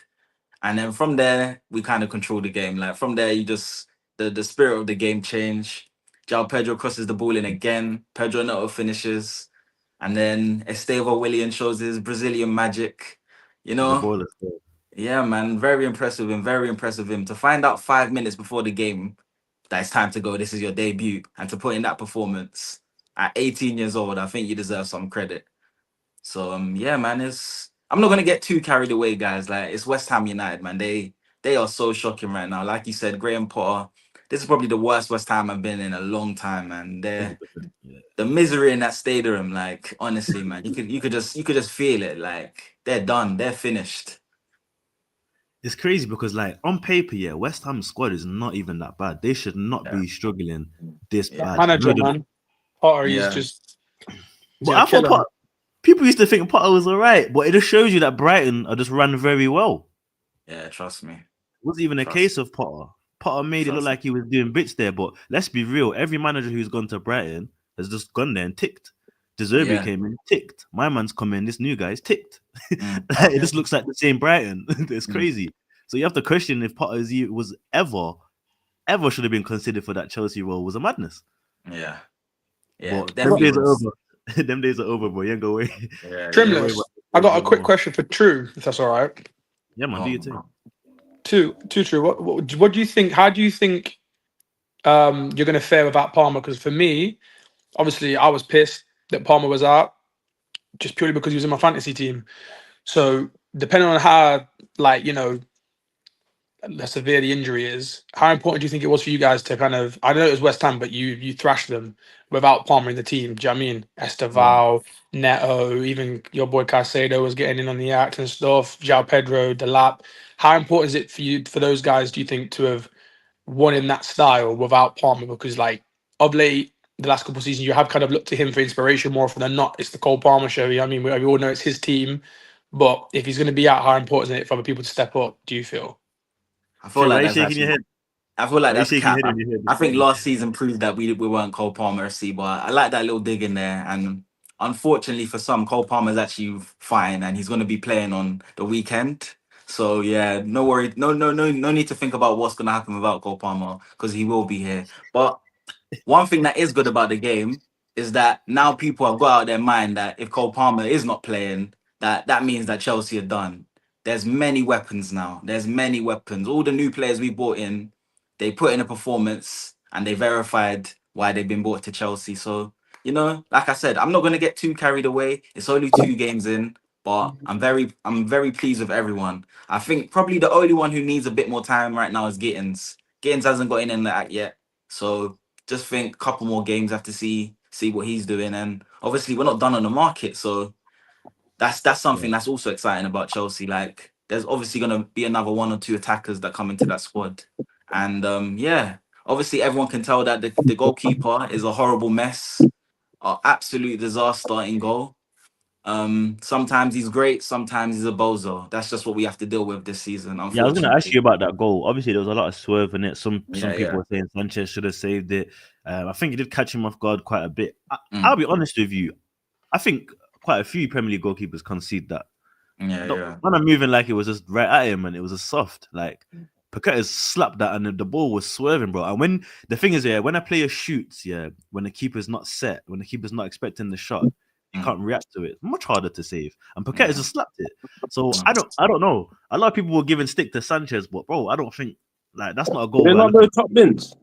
And then from there, we kind of control the game. Like from there, you just the spirit of the game changed. João Pedro crosses the ball in again. Pedro Neto finishes, and then Estevão Willian shows his Brazilian magic. You He's a know, baller still. yeah, man, very impressed with him. Very impressed with him. To find out 5 minutes before the game that it's time to go, this is your debut, and to put in that performance at 18 years old, I think you deserve some credit. So yeah, man, I'm not gonna get too carried away, guys. Like it's West Ham United, man. They are so shocking right now. Like you said, Graham Potter. This is probably the worst West Ham I've been in a long time, man. 100%, yeah. The misery in that stadium, like honestly, man, you could just feel it. Like they're done, they're finished. It's crazy because, like, on paper, yeah, West Ham's squad is not even that bad. They should not be struggling this Yeah. bad. Manager, I know man. Potter, he's Yeah. just. But I thought Potter, people used to think Potter was alright, but it just shows you that Brighton are just run very well. Yeah, trust me. It wasn't even a case of Potter. Potter made it look like he was doing bits there, but let's be real. Every manager who's gone to Brighton has just gone there and ticked. De Zerbi came in, ticked. My man's come in, this new guy's ticked. It just looks like the same Brighton. It's crazy. So you have to question if Potter was ever should have been considered for that Chelsea role was a madness. Yeah. But them days are over. Them days are over, bro. You ain't go away. Yeah, Trimless. I got a quick question for True, if that's all right. Yeah, man, do your thing. True. What do you think? How do you think you're going to fare without Palmer? Because for me, obviously, I was pissed that Palmer was out, just purely because he was in my fantasy team. So depending on how, like, you know, severe the injury is, how important do you think it was for you guys to kind of? I know it was West Ham, but you thrashed them without Palmer in the team. Do you know what I mean? Estevão, Neto, even your boy Caicedo was getting in on the act and stuff. João Pedro, Delap. How important is it for you, for those guys, do you think, to have won in that style without Palmer? Because, like, of late, the last couple of seasons, you have kind of looked to him for inspiration more often than not. It's the Cole Palmer show. I mean, we all know it's his team, but if he's going to be out, how important is it for other people to step up? Do you feel? I feel like that's shaking actually, your head. I feel like that's cap. Head. I think last season proved that we weren't Cole Palmer FC, but I like that little dig in there. And unfortunately for some, Cole Palmer's actually fine, and he's going to be playing on the weekend. So yeah, no worry, no need to think about what's going to happen without Cole Palmer, because he will be here. But one thing that is good about the game is that now people have got out of their mind that if Cole Palmer is not playing, that means that Chelsea are done. There's many weapons now. There's many weapons. All the new players we brought in, they put in a performance and they verified why they've been brought to Chelsea. So, you know, like I said, I'm not going to get too carried away. It's only 2 games in, but I'm very pleased with everyone. I think probably the only one who needs a bit more time right now is Gittins. Gittins hasn't got in the act yet. So just think a couple more games, have to see what he's doing. And obviously we're not done on the market. So that's something that's also exciting about Chelsea. Like there's obviously going to be another 1 or 2 attackers that come into that squad. And yeah, obviously everyone can tell that the goalkeeper is a horrible mess, an absolute disaster in goal. Sometimes he's great, sometimes he's a bozo. That's just what we have to deal with this season. Yeah, I was going to ask you about that goal. Obviously, there was a lot of swerve in it. Some people were saying Sanchez should have saved it. I think he did catch him off guard quite a bit. I'll be honest with you. I think quite a few Premier League goalkeepers concede that. When I'm moving like it was just right at him and it was a soft. Like Paqueta slapped that and the ball was swerving, bro. And when the thing is, when a player shoots, when the keeper's not set, when the keeper's not expecting the shot, you can't react to it. It's much harder to save. And Paqueta just slapped it. So I don't know. A lot of people were giving stick to Sanchez, but bro, I don't think like that's not a goal. They're not those top bins.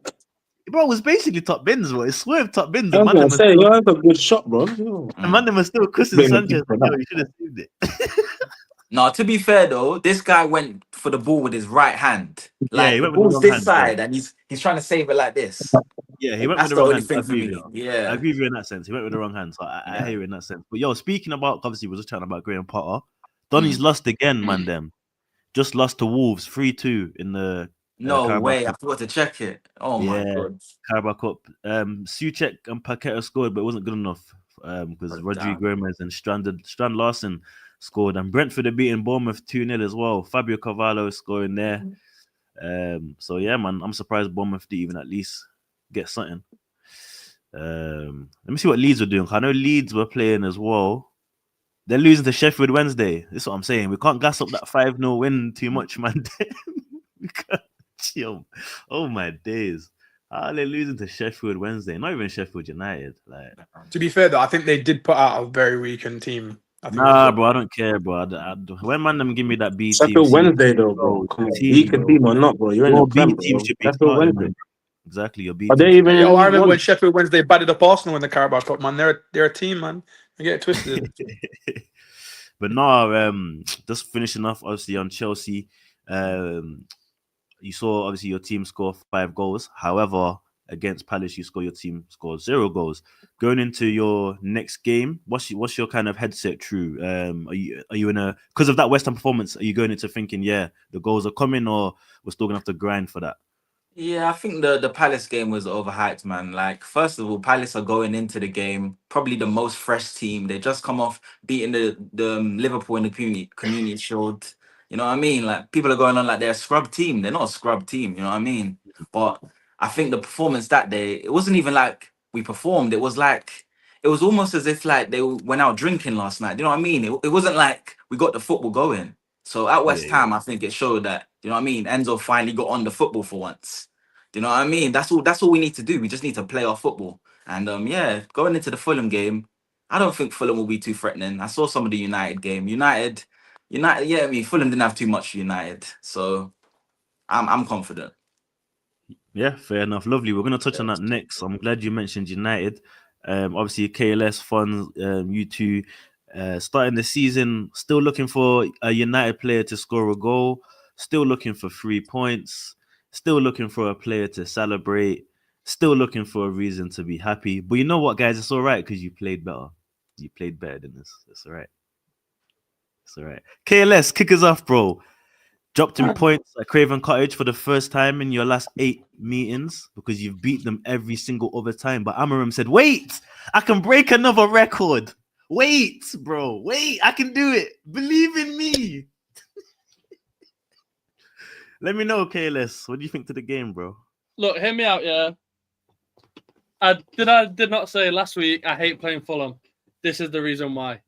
Bro, it was basically top bins, bro. It swerved top bins. I was gonna say, you have a good shot, bro. The man them was still cussing Sanchez. You should have saved it. No, to be fair though, this guy went for the ball with his right hand. Like he the went with the ball's wrong this hand, side, and he's trying to save it like this. Yeah, he went That's with the the wrong only hand. thing I for agree me. with you. Yeah, I agree with you in that sense. He went with the wrong hand, so I hear you in that sense. But yo, speaking about, obviously, we're just chatting about Graham Potter. Donny's lost again, man. Them just lost to Wolves 3-2 in the no way. I forgot to check it. Oh my god, Carabao Cup. Souček and Paqueta scored, but it wasn't good enough because Rodrigo Gomez and Strand Larsen scored, and Brentford are beating Bournemouth 2-0 as well. Fabio Carvalho scoring there. So yeah, man, I'm surprised Bournemouth didn't even at least get something. Let me see what Leeds were doing. I know Leeds were playing as well. They're losing to Sheffield Wednesday. This is what I'm saying. We can't gas up that 5-0 win too much, man. We can't chill. Oh my days. How are they losing to Sheffield Wednesday? Not even Sheffield United. Like, To be fair, though, I think they did put out a very weakened team. I think nah, bro, I don't care, bro. When man them give me that B team, Sheffield Wednesday though, bro, bro. Come on, team, weaker bro. team or not, bro? You're in the Your B Prem, team bro. should be Sheffield starting, Wednesday. man. Exactly, your B Are team. they even in Yo, I League remember One? when Sheffield Wednesday batted up Arsenal in the Carabao Cup, man. They're a team, man. I get it twisted. But no, just finishing off obviously on Chelsea. You saw obviously your team score 5 goals. However, against Palace, your team scored 0 goals. Going into your next game, what's your kind of headset? True, are you in a, because of that West Ham performance? Are you going into thinking, yeah, the goals are coming, or we're still gonna have to grind for that? Yeah, I think the Palace game was overhyped, man. Like, first of all, Palace are going into the game probably the most fresh team. They just come off beating the Liverpool in the community shield. You know what I mean? Like, people are going on like they're a scrub team. They're not a scrub team. You know what I mean? But I think the performance that day, it wasn't even like we performed. It was like, it was almost as if like they went out drinking last night. You know what I mean? It wasn't like we got the football going. So at West Yeah. Ham, I think it showed that, you know what I mean, Enzo finally got on the football for once. Do you know what I mean? That's all we need to do. We just need to play our football. And yeah, going into the Fulham game, I don't think Fulham will be too threatening. I saw some of the United game. United, yeah, I mean, Fulham didn't have too much for United. So I'm confident. Yeah, fair enough. Lovely. We're going to touch on that next. I'm glad you mentioned United. Obviously, KLS funds, you two, starting the season, still looking for a United player to score a goal, still looking for 3 points, still looking for a player to celebrate, still looking for a reason to be happy. But you know what, guys? It's all right because you played better. You played better than this. It's all right. It's all right. KLS, kick us off, bro. Dropped in points at Craven Cottage for the first time in your last 8 meetings because you've beat them every single other time. But Amarim said, wait, I can break another record. Wait, bro. Wait, I can do it. Believe in me. Let me know, KLS. What do you think to the game, bro? Look, hear me out, yeah. I did not say last week I hate playing Fulham. This is the reason why.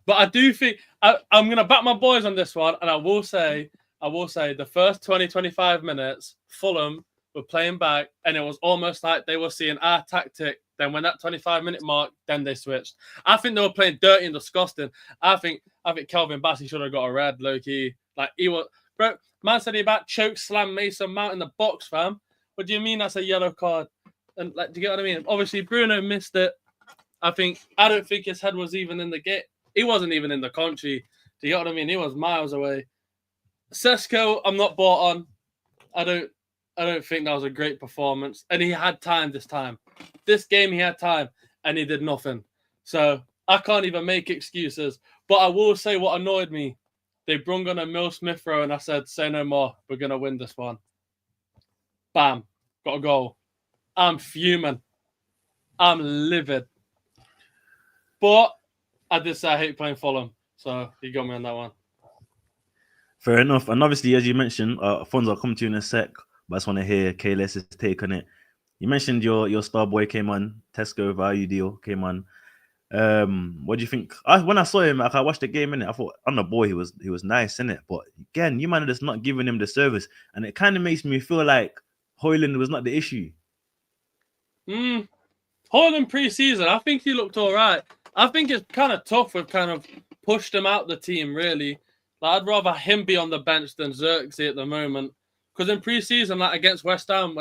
But I do think I'm going to back my boys on this one, and I will say the first 20, 25 minutes, Fulham were playing back, and it was almost like they were seeing our tactic. Then when that 25-minute mark, then they switched. I think they were playing dirty and disgusting. I think Kelvin Bassey should have got a red, low-key. Like, he was... Bro, man said he about choke slam Mason Mount in the box, fam. What do you mean that's a yellow card? And, like, do you get what I mean? Obviously, Bruno missed it. I don't think his head was even in the game. He wasn't even in the country. Do you get what I mean? He was miles away. Sesko, I'm not bought on. I don't think that was a great performance. And he had time this time. This game he had time and he did nothing. So I can't even make excuses. But I will say what annoyed me. They brung on a Mill Smith row and I said, say no more. We're gonna win this one. Bam. Got a goal. I'm fuming. I'm livid. But I did say I hate playing Fulham. So you got me on that one. Fair enough. And obviously, as you mentioned, Fonz, I'll come to you in a sec, but I just want to hear KLS's take on it. You mentioned your star boy came on, Tesco value deal came on. What do you think? When I saw him, I watched the game in it. I thought on the ball he was nice in it, but again, you man are just not giving him the service, and it kind of makes me feel like Højlund was not the issue. Højlund pre-season, I think he looked all right. I think it's kind of tough. We've kind of pushed him out the team, really. Like, I'd rather him be on the bench than Xerxes at the moment. Because in pre-season, like against West Ham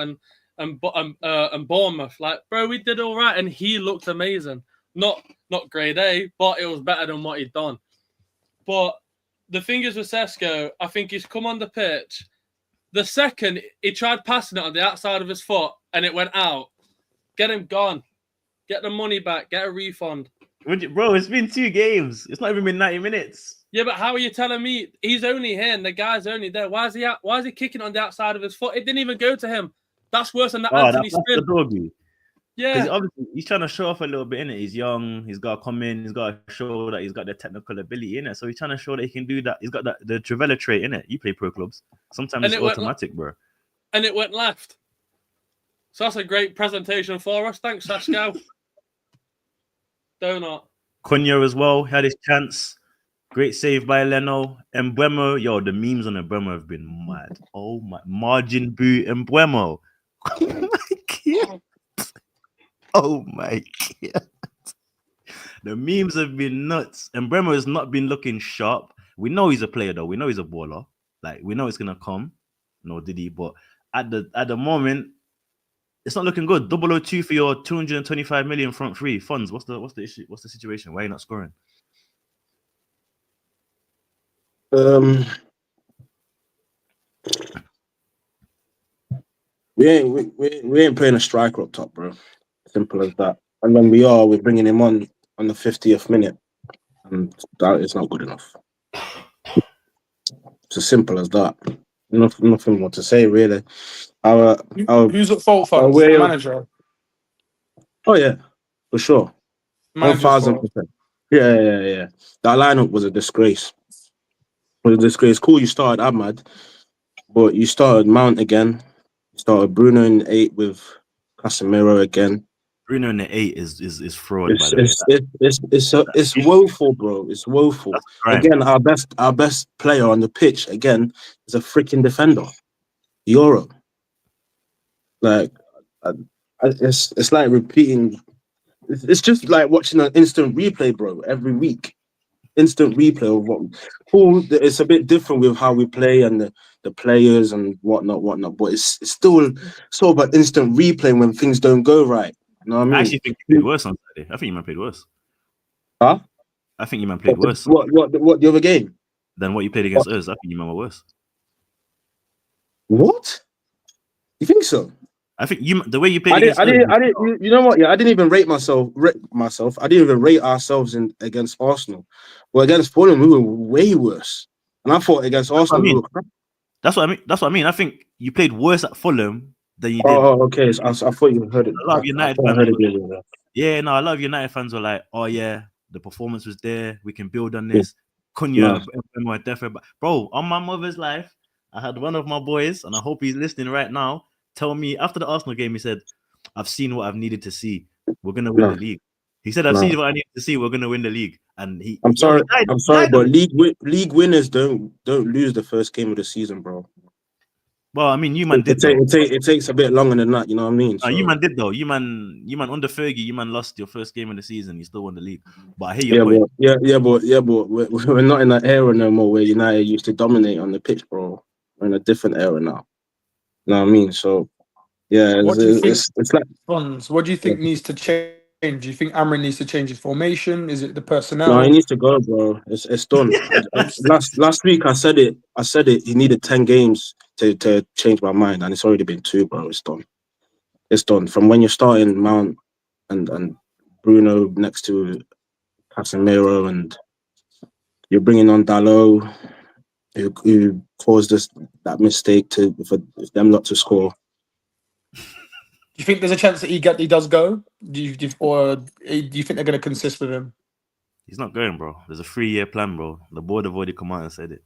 and Bournemouth, like, bro, we did all right, and he looked amazing. Not grade A, but it was better than what he'd done. But the thing is with Sesko, I think he's come on the pitch. The second he tried passing it on the outside of his foot and it went out, get him gone. Get the money back. Get a refund. Bro, it's been 2 games. It's not even been 90 minutes. Yeah, but how are you telling me he's only here and the guy's only there? Why is he kicking on the outside of his foot? It didn't even go to him. That's worse than that Anthony spin. Yeah, obviously he's trying to show off a little bit in it. He's young. He's got to come in. He's got to show that he's got the technical ability in it. So he's trying to show that he can do that. He's got the Travella trait in it. You play pro clubs. Sometimes it's automatic, bro. And it went left. So that's a great presentation for us. Thanks, Sesko. Donut. Cunha as well had his chance. Great save by Leno. Mbeumo, yo, the memes on Mbeumo have been mad. Oh my, margin boot Mbeumo. Oh my god. Oh my god. The memes have been nuts. Mbeumo has not been looking sharp. We know he's a player though. We know he's a baller. Like we know it's gonna come. No, did he? But at the moment, it's not looking good. 002 for your 225 million front three funds. What's the issue? What's the situation? Why are you not scoring? We ain't playing a striker up top, bro. Simple as that. And when we are, we're bringing him on the 50th minute, and that is not good enough. It's as simple as that. Nothing more to say, really. Who's at fault for us? The manager? Oh, yeah, for sure. Manager's 1,000%. Yeah. That lineup was a disgrace. Cool, you started Ahmad, but you started Mount again. You started Bruno in 8 with Casemiro again. Bruno in the 8 is fraud, by the way. It's woeful, bro. It's woeful. Again, our best player on the pitch again is a freaking defender. Euro. Like, it's like repeating. It's just like watching an instant replay, bro. Every week, instant replay of what. Cool. It's a bit different with how we play and the players and whatnot. But it's still sort of an instant replay when things don't go right. You know what I mean? I actually think you played worse on Saturday. I think you man played worse. Huh? I think you man played worse. What the other game? Than what you played against us. I think you man were worse. What? You think so? I think the way you played against us. You know what? Yeah, I didn't even rate myself. I didn't even rate ourselves against Arsenal. Well, against Fulham, we were way worse. And I thought against Arsenal, we were crap. That's what I mean. I think you played worse at Fulham than you did. Oh, okay. So I thought you heard it. A lot of United fans. Yeah, no, a lot of United fans were like, "Oh yeah, the performance was there. We can build on this." Cunha, bro, on my mother's life, I had one of my boys, and I hope he's listening right now. Tell me after the Arsenal game, he said, "I've seen what I've needed to see. We're gonna win the league." He said, "I've seen what I needed to see. We're gonna win the league." And I'm sorry, but league winners don't lose the first game of the season, bro. Well, I mean, you man did. It takes a bit longer than that, you know what I mean? So. You man did though. You man under Fergie, you man lost your first game of the season. You still won the league. But I hear your point. But we're not in that era no more where United used to dominate on the pitch, bro. We're in a different era now. You know what I mean? So yeah, it's like funds. What do you think needs to change? Do you think Amrin needs to change his formation? Is it the personnel? No, he needs to go, bro. It's done. last week I said it. He needed 10 games to change my mind, and it's already been 2, bro. It's done. It's done. From when you're starting Mount and Bruno next to Casemiro, and you're bringing on Dalot, who caused that mistake for them not to score. Do you think there's a chance that he does go? Do you think they're going to consist with him? He's not going, bro. There's a 3-year plan, bro. The board have already come out and said it.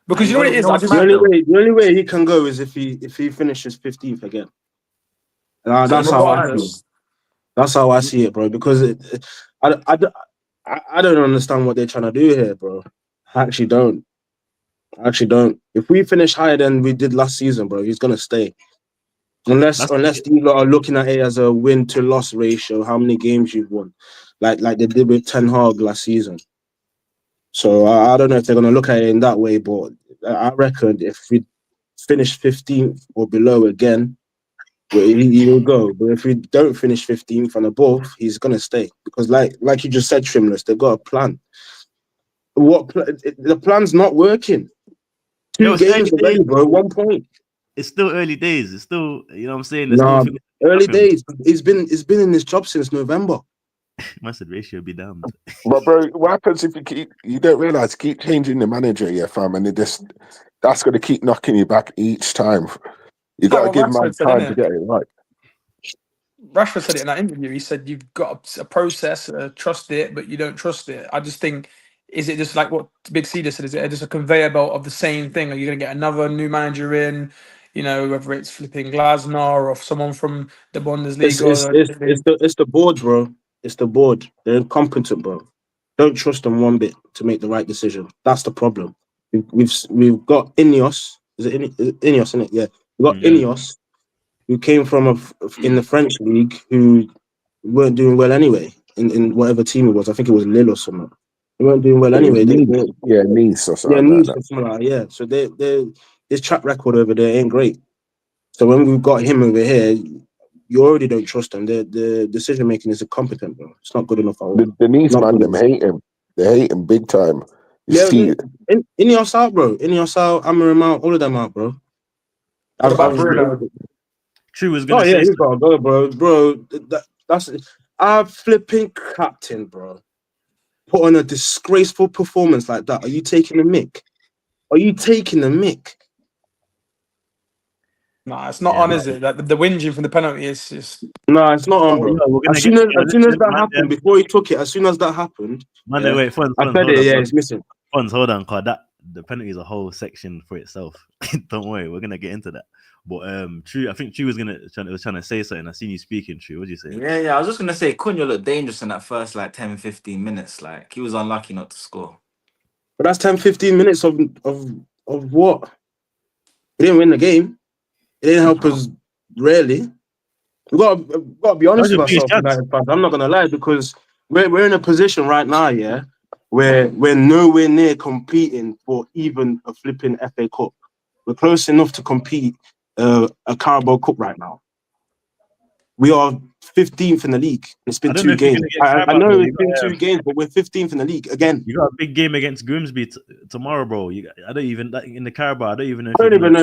Because you know what it is. The only way he can go is if he finishes 15th again. That's how I see it. That's how I see it, bro. Because I don't understand what they're trying to do here, bro. I actually don't. If we finish higher than we did last season, bro, he's gonna stay. Unless you lot are looking at it as a win to loss ratio, how many games you've won, like they did with Ten Hag last season. So I don't know if they're gonna look at it in that way, but I reckon if we finish 15th or below again, he will go. But if we don't finish 15th and above, he's gonna stay because, like you just said, Trimless, they've got a plan. The plan's not working. 2 games already, bro. 1 point. It's still early days. It's still, you know what I'm saying? Early days. He's been in this job since November. Massive ratio be damned. But bro, what happens if you don't realize keep changing the manager, yeah, fam, and that's gonna keep knocking you back each time. You gotta give man time to get it right. Rashford said it in that interview. He said you've got a process, trust it, but you don't trust it. I just think, is it just like what Big C just said? Is it just a conveyor belt of the same thing? Are you going to get another new manager in? You know, whether it's flipping Glasner or someone from the Bundesliga. It's the board, bro. It's the board. They're incompetent, bro. Don't trust them one bit to make the right decision. That's the problem. We've got Ineos. Is it Ineos? Isn't it? Yeah. We've got Ineos, who came from in the French league, who weren't doing well anyway. In whatever team it was, I think it was Lille or something. They weren't doing well anyway. Nice or something Nice like or something like that. Yeah. So his track record over there ain't great. So when we've got him over here, you already don't trust him. The decision making is incompetent, bro. It's not good enough. The Nice man, them hate him. They hate him big time. Ineos out, bro. Ineos out, Amarim out, all of them out, bro. What about Bruno? True was gonna say. Yeah, he's gotta go, bro. Bro, that's our flipping captain, bro. Put on a disgraceful performance like that. Are you taking the mick? Nah, it's not on, is it? Like the whinging from the penalty is just. No, it's not on, bro. As soon as that happened, before he took it, as soon as that happened, wait, Fonz, I said it. Yeah, it's missing. Fonz, hold on, cause the penalty is a whole section for itself. Don't worry, we're gonna get into that. But True, I think True was trying to say something. I seen you speaking, True. What did you say? Yeah. I was just gonna say Cunha looked dangerous in that first like 10-15 minutes. Like he was unlucky not to score. But that's 10-15 minutes of what? We didn't win the game. It didn't help us really. We gotta be honest with ourselves, United fans. I'm not gonna lie, because we're in a position right now, yeah, where we're nowhere near competing for even a flipping FA Cup. We're close enough to compete a Carabao Cup right now. We are 15th in the league. It's been 2 games. I know it's been 2 games, but we're 15th in the league again. You got a big game against Grimsby tomorrow, bro. I don't even in the Carabao. I don't even know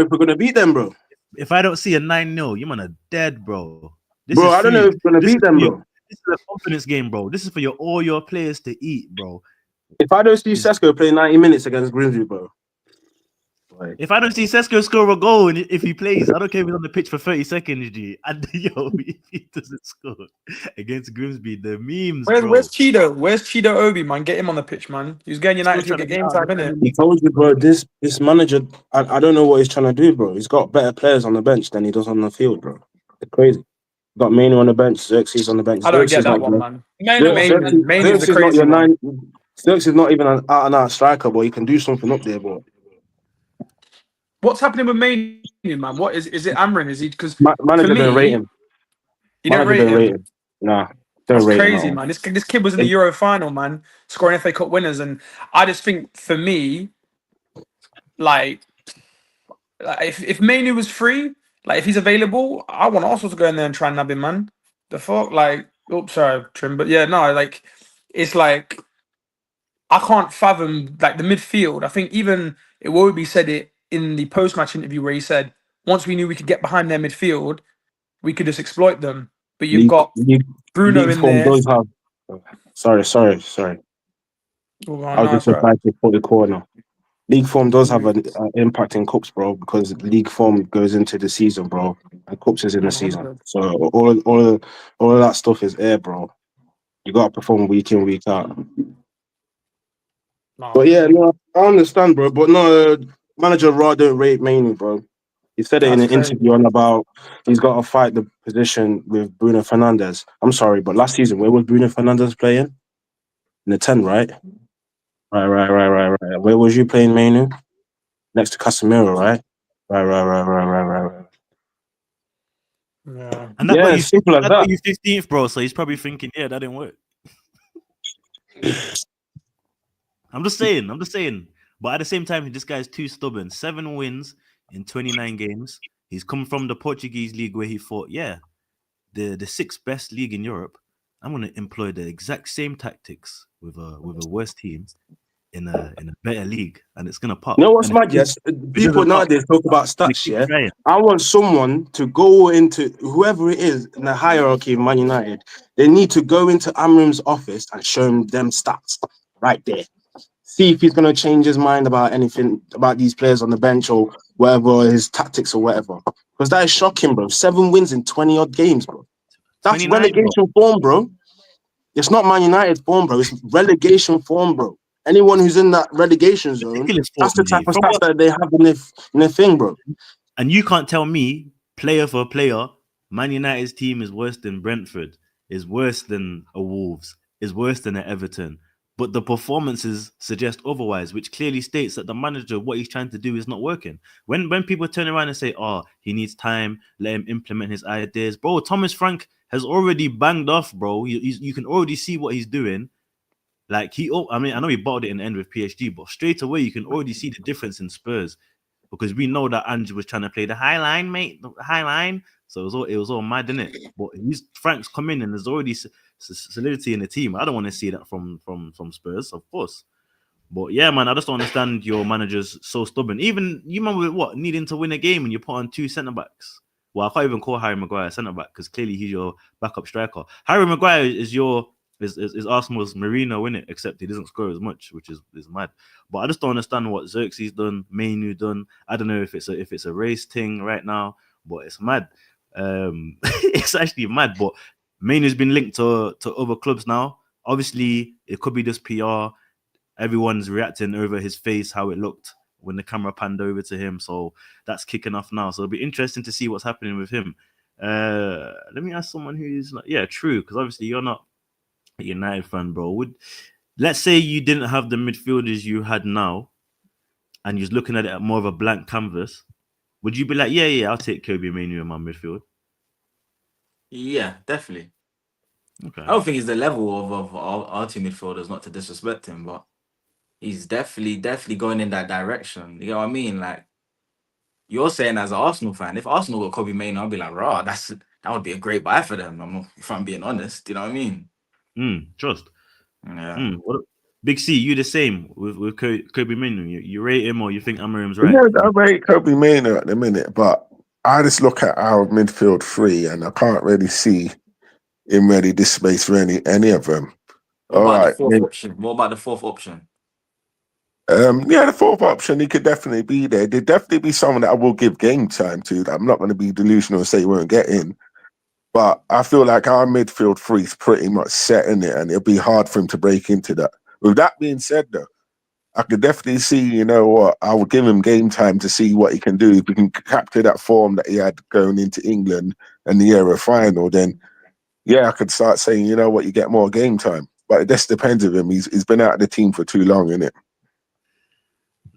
if we're gonna beat them, bro. If I don't see a 9-0, you man are dead, bro. I don't know if we're gonna beat them, bro. This is a confidence game, bro. This is for all your players to eat, bro. If I don't see Sesko play 90 minutes against Grimsby, bro. If I don't see Sesko score a goal, and if he plays, I don't care if he's on the pitch for 30 seconds, G. And if he doesn't score against Grimsby, the memes. Where's Cheeto? Where's Cheeto Obi, man? Get him on the pitch, man. He's getting United to get game time, innit? He told you, bro. This manager, I don't know what he's trying to do, bro. He's got better players on the bench than he does on the field, bro. It's crazy. Got Mainu on the bench, Xerxes on the bench. I don't get that one, man. Mainu's the crazy one. Xerxes is not even an out-and-out striker, but he can do something up there, bro. What's happening with Mainu, man? What is it? Amrin? Is he because manager didn't rate him? You don't rate him? Nah, that's crazy, man. This kid was in the Euro final, man, scoring FA Cup winners, and I just think for me, like if Mainu was free, like if he's available, I want Arsenal to go in there and try and nab him, man. The fuck, like, oops, sorry, Trim, but yeah, no, like it's like I can't fathom like the midfield. I think even Iwobi said it in the post-match interview where he said, once we knew we could get behind their midfield, we could just exploit them. But you've got Bruno in there. Sorry. I was just about to put the corner. League form does have an impact in cups, bro, because league form goes into the season, bro, and cups is in the season. So all of that stuff is air, bro. You got to perform week in, week out. No. But yeah, no, I understand, bro. But no, manager Raw don't rate Mainu, bro. He said it in an interview on about he's got to fight the position with Bruno Fernandes. I'm sorry, but last season, where was Bruno Fernandes playing? In the 10, right? Right. Where was you playing, Mainu? Next to Casemiro, right? Right. Yeah. And that's simple as that. He's 15th, bro. So he's probably thinking, yeah, that didn't work. I'm just saying. But at the same time, this guy's too stubborn. 7 wins in 29 games. He's come from the Portuguese league where he thought, yeah, the 6th best league in Europe. I'm going to employ the exact same tactics with a worse team in a better league, and it's going to pop. You know what's mad? Yes, people nowadays talk about stats. Yeah, I want someone to go into whoever it is in the hierarchy of Man United. They need to go into Amrim's office and show him them stats right there. See if he's going to change his mind about anything about these players on the bench or whatever, his tactics or whatever. Because that is shocking, bro. 7 wins in 20 odd games, bro. That's relegation form, bro. It's not Man United form, bro. It's relegation form, bro. Anyone who's in that relegation zone, that's the type of stats that they have in their thing, bro. And you can't tell me, player for player, Man United's team is worse than Brentford. is worse than a Wolves, is worse than an Everton. But the performances suggest otherwise, which clearly states that the manager, what he's trying to do is not working. When people turn around and say, oh, he needs time, let him implement his ideas. Bro, Thomas Frank has already banged off, bro. You can already see what he's doing. Like, I know he bottled it in the end with PSG, but straight away, you can already see the difference in Spurs. Because we know that Ange was trying to play the high line, mate, the high line. So it was all mad, innit? But Frank's come in and there's already solidity in the team. I don't want to see that from Spurs, of course. But yeah, man, I just don't understand your manager's so stubborn. Even you remember what needing to win a game and you put on 2 centre backs. Well, I can't even call Harry Maguire centre back because clearly he's your backup striker. Harry Maguire is Arsenal's Marino, innit? Except he doesn't score as much, which is mad. But I just don't understand what Xerxes done, Mainu done. I don't know if it's a race thing right now, but it's mad. It's actually mad. But Mainu's been linked to other clubs now. Obviously, it could be just PR. Everyone's reacting over his face, how it looked when the camera panned over to him. So that's kicking off now. So it'll be interesting to see what's happening with him. Let me ask someone who's like, yeah, true, because obviously you're not a United fan, bro. Let's say you didn't have the midfielders you had now, and you're looking at it at more of a blank canvas. Would you be like, yeah, I'll take Kobe Mainoo in my midfield? Yeah, definitely. Okay. I don't think he's the level of our two midfielders, not to disrespect him, but he's definitely going in that direction. You know what I mean? Like, you're saying as an Arsenal fan, if Arsenal got Kobe Mainoo, I'd be like, rah, that would be a great buy for them. If I'm being honest, you know what I mean? Trust. Yeah. Big C, you the same with Kobe Mainoo? You rate him or you think Amarim's right? Yeah, I rate Kobe Mainoo at the minute, but I just look at our midfield 3 and I can't really see him ready this space for any of them. What about the fourth option? What about the fourth option? Yeah, the fourth option, he could definitely be there. There'd definitely be someone that I will give game time to. I'm not going to be delusional and say he won't get in. But I feel like our midfield 3 is pretty much set in it, and it'll be hard for him to break into that. With that being said, though, I could definitely see, you know what, I would give him game time to see what he can do. If he can capture that form that he had going into England and the Euro final, then yeah, I could start saying, you know what, you get more game time. But it just depends on him. He's been out of the team for too long, innit?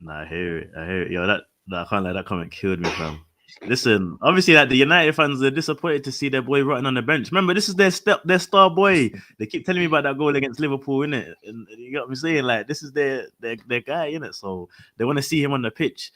Nah, I hear it. Yo, that I can't let that comment killed me, fam. Listen, obviously, like the United fans are disappointed to see their boy rotting on the bench. Remember, this is their star boy. They keep telling me about that goal against Liverpool, innit? And you got me saying, like, this is their guy, innit? So they want to see him on the pitch.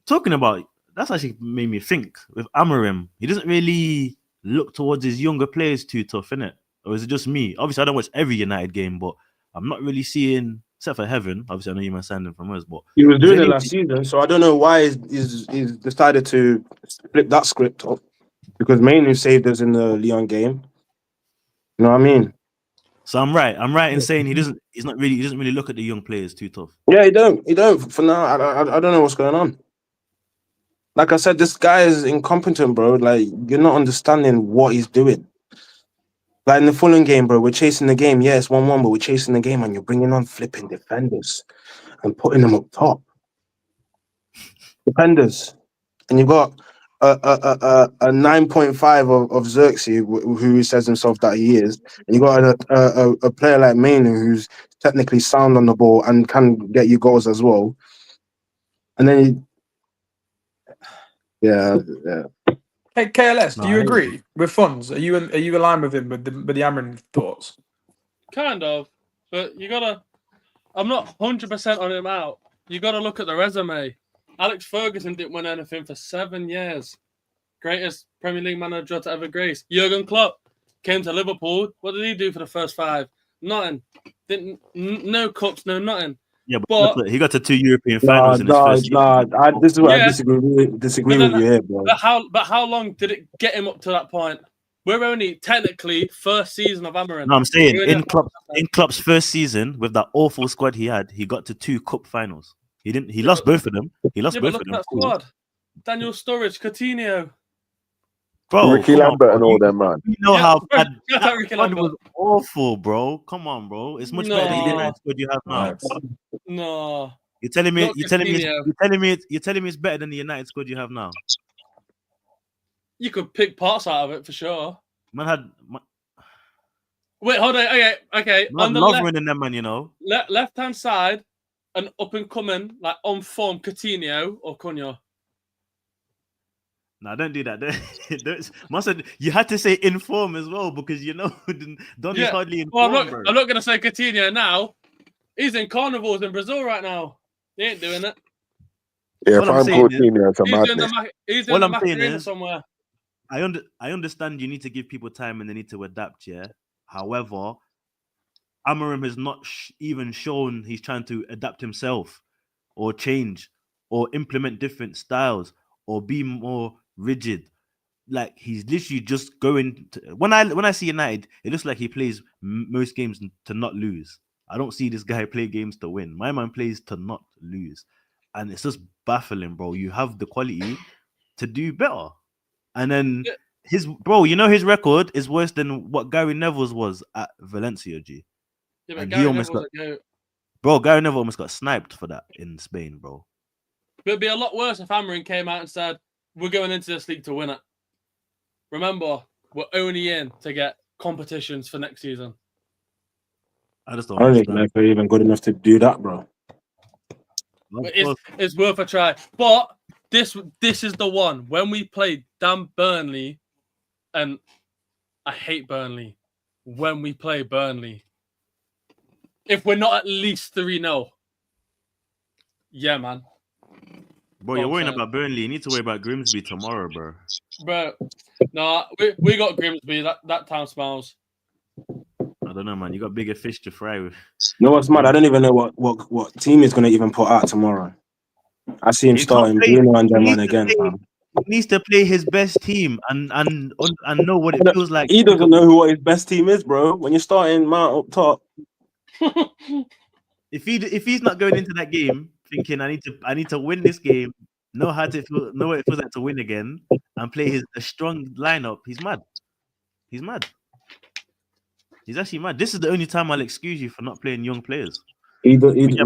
Talking about, that's actually made me think with Amarim. He doesn't really look towards his younger players too tough, innit? Or is it just me? Obviously, I don't watch every United game, but I'm not really seeing, except for Heaven. Obviously, I know you man signed him from us, but He was doing it last season, so I don't know why he's decided to flip that script up, because Mainoo saved us in the Lyon game. You know what I mean? So I'm right in saying he doesn't really look at the young players too tough. Yeah, he don't. For now, I don't know what's going on. Like I said, this guy is incompetent, bro. Like, you're not understanding what he's doing. Like in the Fulham game, bro, we're chasing the game. Yeah, it's 1-1, but we're chasing the game, and you're bringing on flipping defenders and putting them up top. Defenders, and you've got a 9.5 of Xerxes, who says himself that he is, and you got a player like Mainoo, who's technically sound on the ball and can get you goals as well. And then, yeah. Hey, KLS, do you agree with Funds? Are you aligned with him with the Amarin thoughts? Kind of, but you gotta. I'm not 100% on him out. You gotta look at the resume. Alex Ferguson didn't win anything for 7 years. Greatest Premier League manager to ever grace. Jurgen Klopp came to Liverpool. What did he do for the first 5? Nothing. No cups, no nothing. Yeah, but he got to 2 European finals in his first season. This is where I disagree with you here, bro. But how long did it get him up to that point? We're only technically first season of Amarin. No, I'm saying in Klopp's first season with that awful squad he had, he got to 2 cup finals. He didn't. He lost both of them. Look at that squad. Daniel Sturridge, Coutinho, bro, Ricky Lambert and all them, man. You know how bad that squad was awful, bro. Come on, bro. It's much better than the United squad you have now. No. You're telling me it's better than the United squad you have now. You could pick parts out of it for sure. Man had Wait, hold on. Okay. I On the love winning them, man. You know. left hand side, an up and coming, like on form, Coutinho or Cunha. No, don't do that. You had to say inform as well because you know Donny's hardly informed. Well, I'm not gonna say Coutinho now. He's in carnivals in Brazil right now. He ain't doing it. Yeah, What if I'm I'm saying is- Coutinho, it's a He's doing madness. he's What doing the I'm saying Macarena is- somewhere. I understand you need to give people time and they need to adapt. Yeah. However, Amorim has not even shown he's trying to adapt himself, or change, or implement different styles, or be more rigid. Like he's literally just going to, when I see United, it looks like he plays most games to not lose. I don't see this guy play games to win. My man plays to not lose, and it's just baffling, bro. You have the quality to do better, and then his record is worse than what Gary Neville's was at Valencia. G. Yeah, but And Gary he almost Neville's a goat. Bro, Gary Neville almost got sniped for that in Spain, bro. But it'd be a lot worse if Amorim came out and said, "We're going into this league to win it. Remember, we're only in to get competitions for next season." I just I don't don't even understand. know if they're even good enough to do that, bro. But it's worth a try. But this is the one when we played damn Burnley, and I hate Burnley. When we play Burnley, if we're not at least 3-0, yeah, man. Bro, you're worrying about Burnley. You need to worry about Grimsby tomorrow, bro. Bro, no, we got Grimsby. That town smells. I don't know, man. You got bigger fish to fry with. You know what's mad? I don't even know what team he's gonna even put out tomorrow. I see him He starting can't play- Bruno and he them needs man to again, play- fam. He needs to play his best team and know what it feels like. He doesn't know what his best team is, bro. When you're starting Mount up top, If he's not going into that game thinking I need to win this game, know what it feels like to win again, and play a strong lineup, he's mad. He's mad. He's actually mad. This is the only time I'll excuse you for not playing young players. he doesn't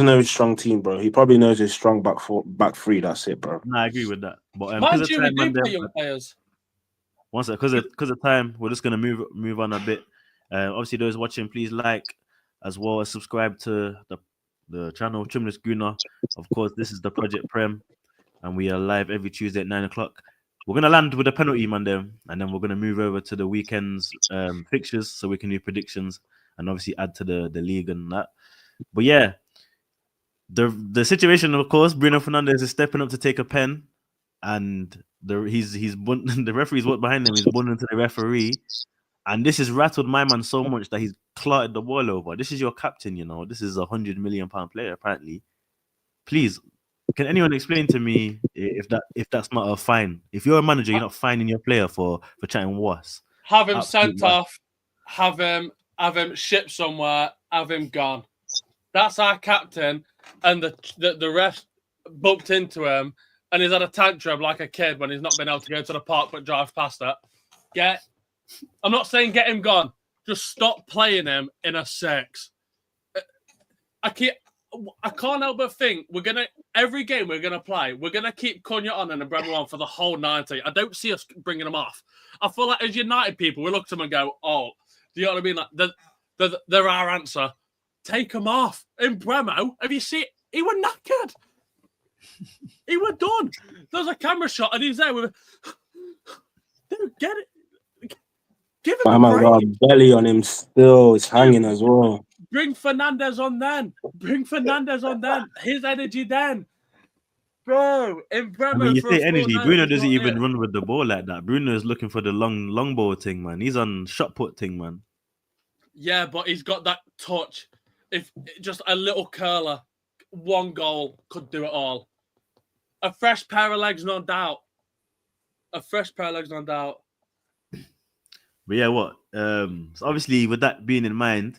know his strong team, bro. He probably knows his strong back three. That's it, bro. No, I agree with that. But Mind you, we do play young players. One sec, because of time, we're just gonna move on a bit. Obviously, those watching, please like as well as subscribe to the channel Trimless Gooner. Of course, this is the Project Prem, and we are live every Tuesday at 9 o'clock. We're gonna land with a penalty Monday, and then we're gonna move over to the weekend's fixtures so we can do predictions and obviously add to the league and that. But yeah, the situation, of course, Bruno Fernandes is stepping up to take a pen, and the referee's walked behind him. He's bunned into the referee, and this has rattled my man so much that he's clotted the ball over. This is your captain, you know. This is a £100 million player, apparently. Please, can anyone explain to me if that's not a fine? If you're a manager, you're not fining your player for chatting worse. Have him sent off. Have him shipped somewhere. Have him gone. That's our captain, and the ref bumped into him, and he's had a tantrum like a kid when he's not been able to go to the park but drives past it. I'm not saying get him gone. Just stop playing him in a 6. I can't help but think every game we're gonna play, we're gonna keep Cunha on and Bremer on for the whole 90. I don't see us bringing them off. I feel like as United people, we look at them and go, "Oh, do you know what I mean? Like they're our answer. Take them off." In Bremo, have you seen? He was knackered. He was done. There's a camera shot and he's there with. Dude, get it. Give him My a man break. got a belly on him still. It's hanging as well. Bring Fernandes on then. His energy then. Bro, in Bremer. I mean, you for say a energy. fortnight, Bruno he's doesn't not even it. run with the ball like that. Bruno is looking for the long ball thing, man. He's on shot put thing, man. Yeah, but he's got that touch. If just a little curler, one goal could do it all. A fresh pair of legs, no doubt. But yeah, what? So obviously, with that being in mind,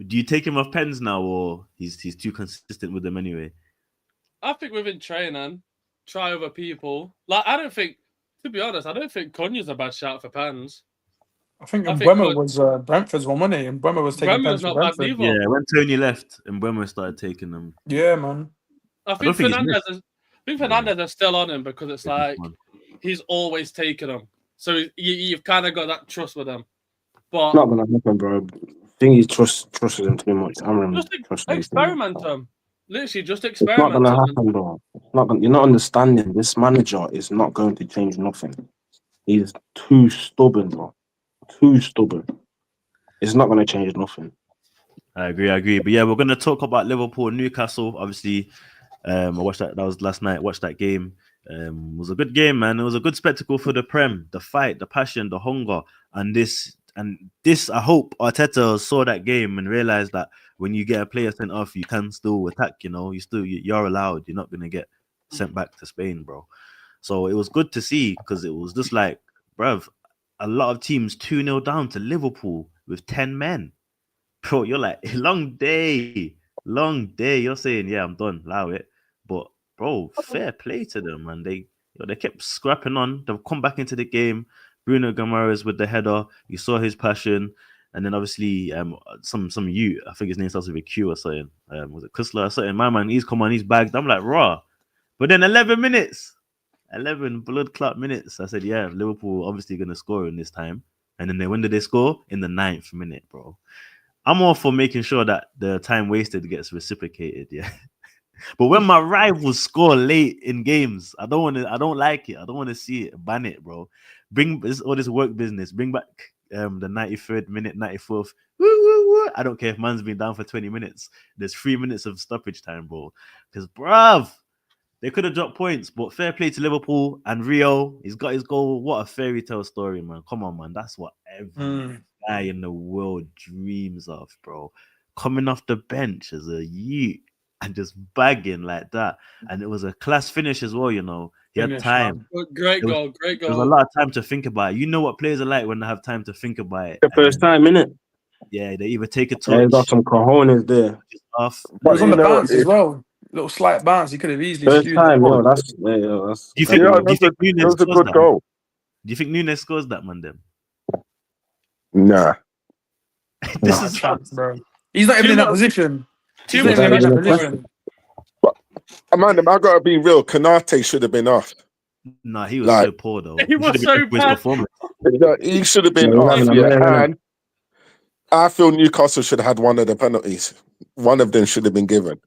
do you take him off pens now, or he's too consistent with them anyway? I think within training, try other people. Like, to be honest, I don't think Cunha's a bad shout for pens. I think Mbeumo was Brentford's one, wasn't he? And Mbeumo was taking Bremer's pens for not bad Brentford. neither. Yeah, when Tony left and Mbeumo started taking them. Yeah, man. I think don't think he's Fernandes is still on him because it's like One. he's always taking them. So you've kind of got that trust with them. But It's not gonna happen, bro. I think he trusts him too much. I'm just trusting him too experiment much. them. Literally, just It's not experiment gonna them. happen, bro. It's not gonna, you're not understanding. This manager is not going to change nothing. He's too stubborn, bro. Too stubborn. It's not gonna change nothing. I agree. But yeah, we're gonna talk about Liverpool and Newcastle. Obviously, I watched that. That was last night. Watched that game. It was a good game, man. It was a good spectacle for the Prem. The fight, the passion, the hunger, and this. I hope Arteta saw that game and realized that when you get a player sent off, you can still attack. You know, you're allowed. You're not gonna get sent back to Spain, bro. So it was good to see because it was just like, bruv, a lot of teams 2-0 down to Liverpool with 10 men. Bro, you're like, long day. You're saying, yeah, I'm done, allow it. But bro, fair play to them, man. They kept scrapping on. They've come back into the game. Bruno Guimaraes with the header. You saw his passion. And then obviously some youth, I think his name starts with a Q or something. Was it Kusler or something? My man, he's come on, he's bagged. I'm like, raw. But then 11 minutes. 11 blood clot minutes. I said, yeah, Liverpool obviously going to score in this time. And then when did they score? In the 9th minute, bro. I'm all for making sure that the time wasted gets reciprocated, yeah. But when my rivals score late in games, I don't like it. I don't want to see it. Ban it, bro. Bring all this work business. Bring back the 93rd minute, 94th. Woo. I don't care if man's been down for 20 minutes. There's 3 minutes of stoppage time, bro. Because, bruv, they could have dropped points, but fair play to Liverpool and Rio. He's got his goal. What a fairy tale story, man. Come on, man. That's what every guy in the world dreams of, bro. Coming off the bench as a youth and just bagging like that. And it was a class finish as well, you know. He had time. Great goal. There was a lot of time to think about it. You know what players are like when they have time to think about it. The first time, innit? Yeah, they either take a touch. Yeah, he got some cojones there. Off. It was on the bounce as well. Little slight bounce. He could have easily First skewed time, that. that's. Do you think Nunes was a good goal? Do you think Nunes scores that, man? Then Nah. This is chance, bro. He's not even in that position. But Amanda, I gotta be real. Kanate should have been off. Nah, he was so poor though. He was so bad. He should have been off. Yeah. And I feel Newcastle should have had one of the penalties. One of them should have been given.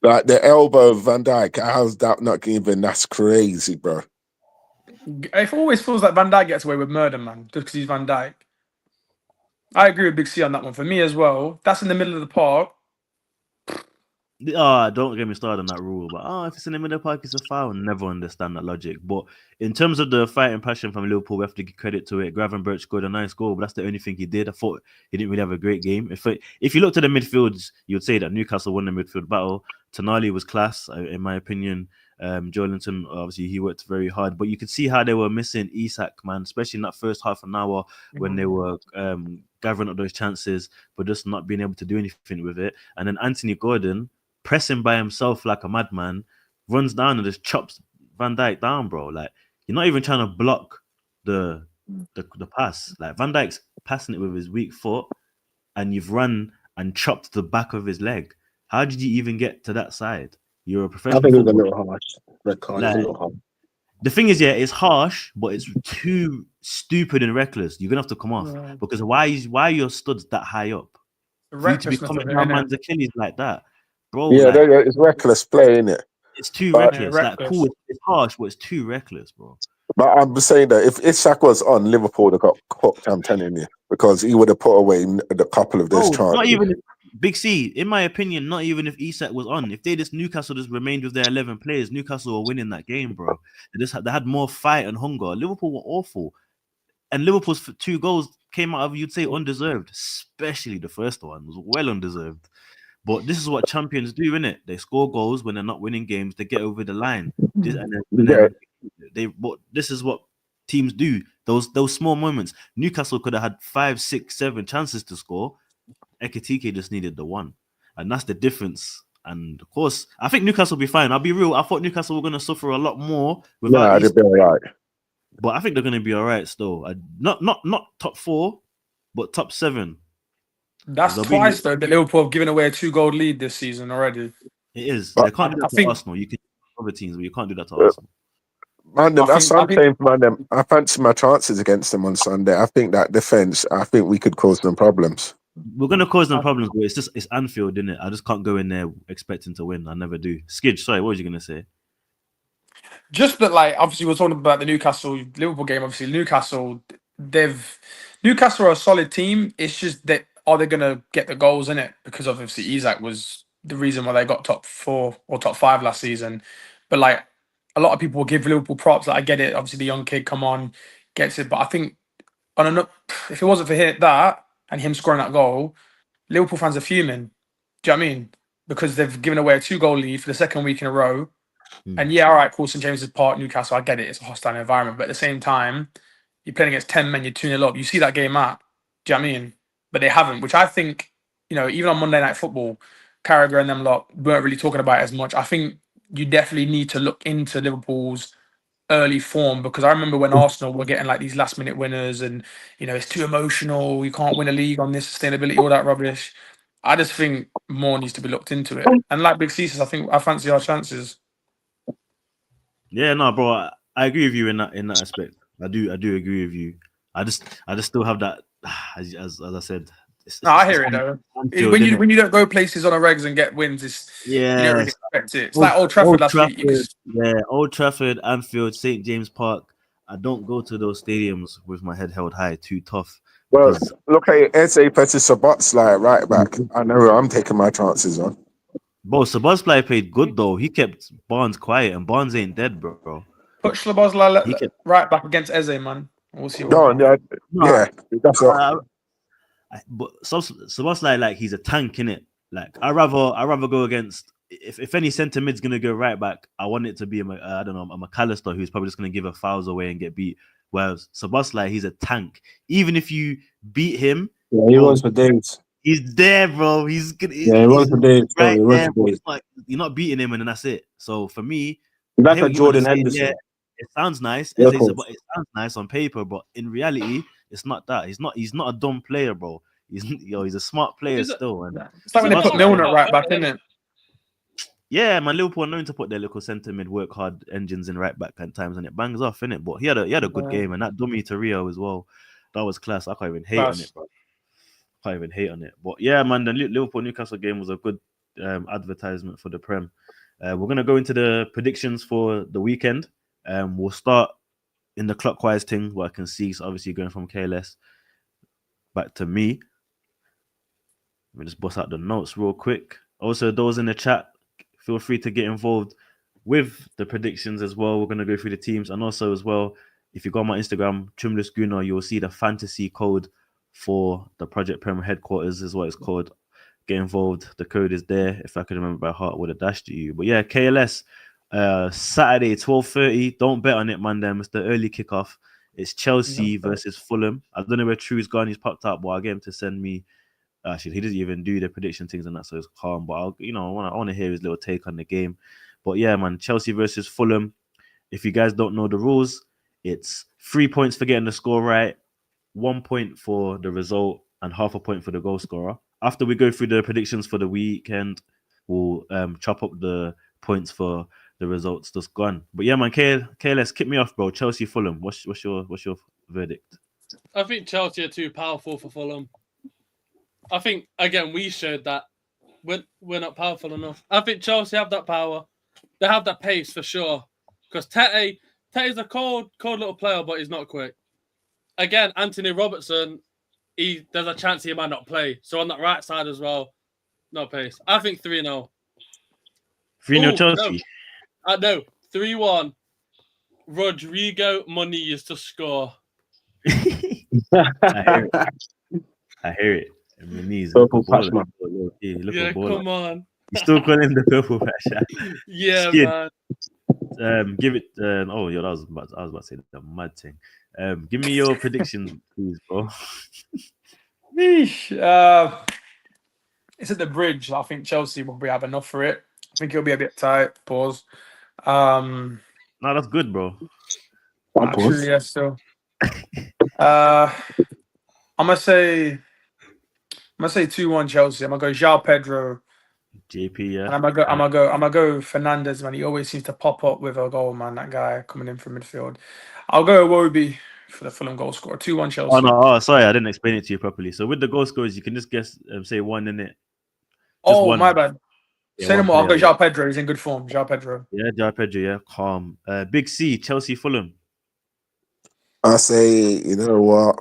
Like the elbow of Van Dijk, how's that not given? That's crazy, bro. It always feels like Van Dijk gets away with murder, man, just because he's Van Dijk. I agree with Big C on that one. For me as well, that's in the middle of the park. Don't get me started on that rule. But if it's in the middle of the park, it's a foul. Never understand that logic. But in terms of the fighting passion from Liverpool, we have to give credit to it. Gravenberch scored a nice goal, but that's the only thing he did. I thought he didn't really have a great game. If you looked at the midfields, you'd say that Newcastle won the midfield battle. Tonali was class, in my opinion. Joelinton, obviously, he worked very hard, but you could see how they were missing Isak, man, especially in that first half an hour when they were gathering up those chances, but just not being able to do anything with it. And then Anthony Gordon, pressing by himself like a madman, runs down and just chops Van Dijk down, bro. Like, you're not even trying to block the pass. Like, Van Dijk's passing it with his weak foot, and you've run and chopped the back of his leg. How did you even get to that side? You're a professional. I think it's a little harsh. Red card is a little harsh. The thing is, yeah, it's harsh, but it's too stupid and reckless. You're gonna have to come off because why are your studs that high up? For you to be coming down man's Achilles like that, bro. Yeah, it's reckless play, isn't it? It's too reckless. Like, cool, it's harsh, but it's too reckless, bro. But I'm saying that if Isak was on, Liverpool would have got cooked. I'm telling you, because he would have put away a couple of those chances. Not even Big C, in my opinion, not even if Isak was on. If Newcastle just remained with their 11 players, Newcastle were winning that game, bro. They had more fight and hunger. Liverpool were awful, and Liverpool's 2 goals came out of, you'd say, undeserved. Especially the first one was well undeserved. But this is what champions do, innit? They score goals when they're not winning games. They get over the line. But this is what teams do. Those small moments. Newcastle could have had 5, 6, 7 chances to score. Ekitike just needed the one. And that's the difference. And of course, I think Newcastle will be fine. I'll be real. I thought Newcastle were going to suffer a lot more. Yeah, they'll be all right. But I think they're going to be all right still. Not top 4, but top 7. That's twice though that Liverpool have given away a 2-goal lead this season already. It is. They can't do that to Arsenal. You can do other teams, but you can't do that to Arsenal. Man, I that's think- what I I'm think- saying, man. I fancy my chances against them on Sunday. I think that defense, I think we could cause them problems. We're gonna cause them problems, but it's Anfield, isn't it? I just can't go in there expecting to win. I never do. Skidge, sorry, what was you gonna say? Just that, like, obviously, we're talking about the Newcastle Liverpool game. Obviously, Newcastle are a solid team. It's just that are they gonna get the goals in it? Because obviously Isak was the reason why they got top 4 or top 5 last season. But like a lot of people will give Liverpool props. Like, I get it. Obviously, the young kid come on, gets it. But I think if it wasn't for that and him scoring that goal, Liverpool fans are fuming. Do you know what I mean? Because they've given away a 2-goal lead for the second week in a row. And yeah, all right, cool, St James's Park, Newcastle, I get it. It's a hostile environment. But at the same time, you're playing against 10 men, you're 2-0 up. You see that game out. Do you know what I mean? But they haven't, which I think, even on Monday Night Football, Carragher and them lot weren't really talking about it as much. I think you definitely need to look into Liverpool's early form, because I remember when Arsenal were getting like these last minute winners and, it's too emotional. You can't win a league on this sustainability, all that rubbish. I just think more needs to be looked into it. And like Big C says, I fancy our chances. Yeah, no, bro, I agree with you in that aspect. I do agree with you. I just still have that as I said. No, I hear it though. When you don't go places on a regs and get wins, you don't really expect it. It's like Old Trafford last week. Yeah, Old Trafford, Anfield, St James Park. I don't go to those stadiums with my head held high, too tough. Well, look at Eze versus Sabotslai right back. I know who I'm taking my chances on. Bro, Sabotslai played good though. He kept Barnes quiet, and Barnes ain't dead, bro. Put Szoboszlai right back against Eze, man. We'll see. Yeah, that's what. But Sabotslai, like, he's a tank, innit? Like, I rather go against, if any centre mid's gonna go right back, I want it to be a McAllister, who's probably just gonna give a fouls away and get beat. Whereas Sabotslai, he's a tank. Even if you beat him, he runs for days. He's there, bro. He runs for days. Right there, you're not beating him, and then that's it. So for me, that's a Jordan Henderson. Yeah, it sounds nice. Yeah, it sounds nice on paper, but in reality, it's not that. He's not a dumb player, bro. He's a smart player still. And it's like when they put Milner right back, isn't it? Yeah, man, Liverpool are known to put their little centre mid work hard engines in right back at times, and it bangs off, innit? But he had a good game, and that dummy to Rio as well. That was class. I can't even hate on it, bro. But yeah, man, the Liverpool Newcastle game was a good advertisement for the Prem. We're gonna go into the predictions for the weekend. We'll start in the clockwise thing, what I can see. So obviously going from KLS back to me. Let me just bust out the notes real quick. Also, those in the chat, feel free to get involved with the predictions as well. We're gonna go through the teams, and also as well, if you go on my Instagram, Trimless Gooner, you'll see the fantasy code for the Project Prem headquarters is what it's called. Get involved. The code is there. If I could remember by heart, I would have dashed to you. But yeah, KLS, Saturday, 12:30. Don't bet on it, man. It's the early kickoff. It's Chelsea versus Fulham. I don't know where True's gone. He's popped up, but I'll get him to send me. Actually, he doesn't even do the prediction things and that, so it's calm. But I want to hear his little take on the game. But yeah, man, Chelsea versus Fulham. If you guys don't know the rules, it's 3 points for getting the score right, 1 point for the result, and half a point for the goal scorer. After we go through the predictions for the weekend, we'll chop up the points for the results just gone. But yeah, man, KLS, kick me off, bro. Chelsea, Fulham. What's your verdict? I think Chelsea are too powerful for Fulham. I think again we showed that we're not powerful enough. I think Chelsea have that power. They have that pace for sure. Because Tete's a cold little player, but he's not quick. Again, Anthony Robertson, there's a chance he might not play. So on that right side as well, no pace. I think 3-0. 3-0 Chelsea? No, 3-1. Rodrigo Muniz to score. I hear it. Muniz. Yeah, come on. You still calling the purple patch? Yeah, Skid. man. Give it. I was about to say the mad thing. Give me your predictions, please, bro. It's at the Bridge. I think Chelsea will have enough for it. I think it'll be a bit tight. Pause. No, that's good, bro. Actually, yeah, still. I'm gonna say 2-1 Chelsea. I'm gonna go João Pedro JP, yeah. And I'm gonna go Fernandez, man. He always seems to pop up with a goal, man. That guy coming in from midfield. I'll go Iwobi for the Fulham goal scorer. 2-1 Chelsea. Oh no, sorry, I didn't explain it to you properly. So with the goal scorers, you can just guess, say one in it. Just one. My bad. Yeah, Say no one more. I'll go player, João Pedro. He's in good form. João Pedro. Yeah, João Pedro, yeah, calm. Big C, Chelsea, Fulham. I say, you know what?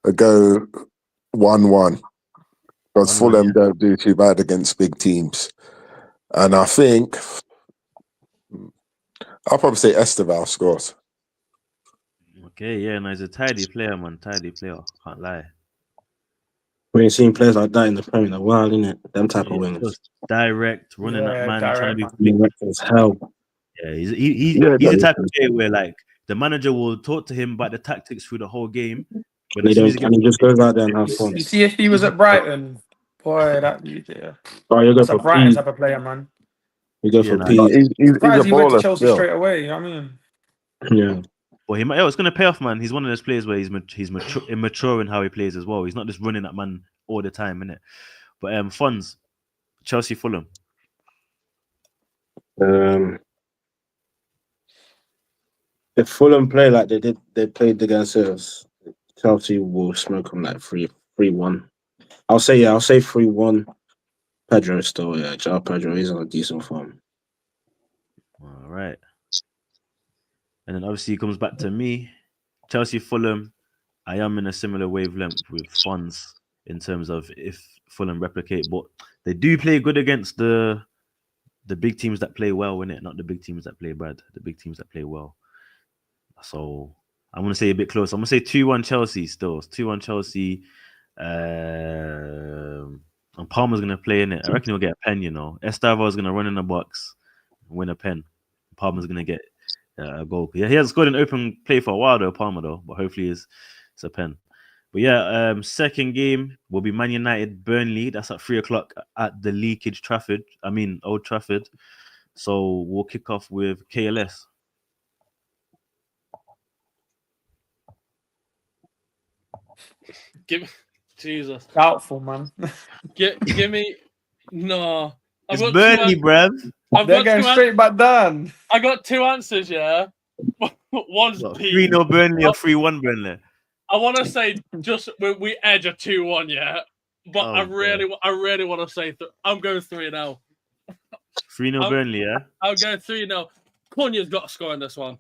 I go 1-1. Because 1-1, Fulham yeah. don't do too bad against big teams. And I think I'll probably say Esteval scores. Okay, yeah, no, he's a tidy player, man. Tidy player. Can't lie. We ain't seen players like that in the Premier in a while, innit? Them type of Yeah, wings. just direct, running at man, direct, trying to be man. quick. Direct as hell. Yeah, he's Yeah, the that type of is- player where like the manager will talk to him about the tactics through the whole game. But And he, as soon as don't, and he just goes out there and has fun. You see, if he was at Brighton, boy, Oh, you go that's for a Brighton P. type of player, man. You go Yeah, for nah, P. he's a Surprised he went to baller Chelsea still. straight away. You know what I mean? Yeah. Well, it's going to pay off, man. He's one of those players where he's immature in how he plays as well. He's not just running at man all the time, innit? But funds, Chelsea, Fulham. If Fulham play like they played against us, Chelsea will smoke them like 3-1. I'll say 3-1. Pedro still, yeah. João Pedro is on a decent form. All right. And then obviously it comes back to me. Chelsea, Fulham. I am in a similar wavelength with funds in terms of if Fulham replicate, but they do play good against the big teams that play well, innit? Not the big teams that play bad, the big teams that play well. So I'm going to say a bit close. I'm going to say 2-1 Chelsea still. 2-1 Chelsea. And Palmer's going to play in it. I reckon he'll get a pen, you know. Estava's going to run in the box, win a pen. Palmer's going to get a goal. Yeah, he hasn't scored an open play for a while, though, Palmer, though. But hopefully it's a pen. But yeah, second game will be Man United Burnley. That's at 3:00 at the Old Trafford. So we'll kick off with KLS. Jesus. Doubtful, man. Give me no. It's Burnley, bruv. They're going straight back down. I got two answers, yeah. One's P. 3-0 Burnley or 3-1 Burnley. I want to say just we edge a 2-1, yeah. But I really want to say I'm going 3-0. 3-0 Burnley, yeah. I'm going 3-0. Cunha's got to score in this one.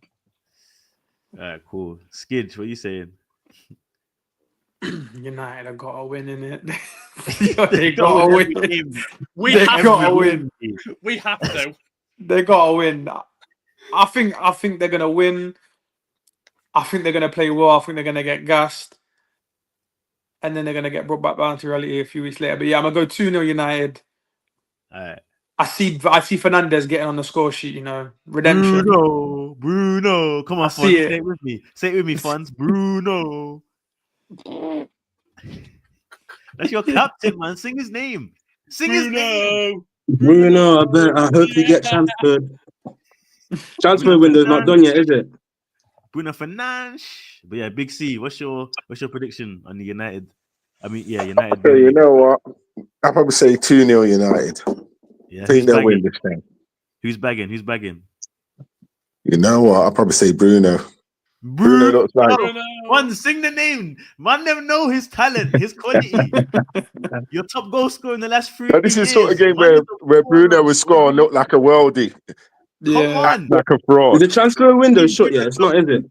All right, cool. Skidge, what are you saying? United have got to win in it. They got to win. We They have got to to win. We have to. They got to win. I think they're gonna win. I think they're gonna play well. I think they're gonna get gassed, and then they're gonna get brought back down to reality a few weeks later. But yeah, I'm gonna go 2-0 United. All right. I see Fernandez getting on the score sheet. You know, redemption. Bruno, come on, I Fons, see it. say it with me. Say it with me, Fons. Bruno. That's your captain, man. Sing his name. Sing his name. Bruno, I hope you get transferred. Transfer window's not done yet, is it? Bruno Fernandes. But yeah, Big C, what's your prediction on the United? United. So you know what? I'll probably say 2-0 United. Yeah, I think they'll win this thing. Who's bagging? You know what? I'll probably say Bruno. Bruno looks like Man, sing the name. Man, never know his talent, his quality. Your top goal scorer in the last 3 But this years. is the sort of game where Bruno would score and look like a worldie. Come on. Like a fraud. Is the transfer window shut yet? It's not, is it?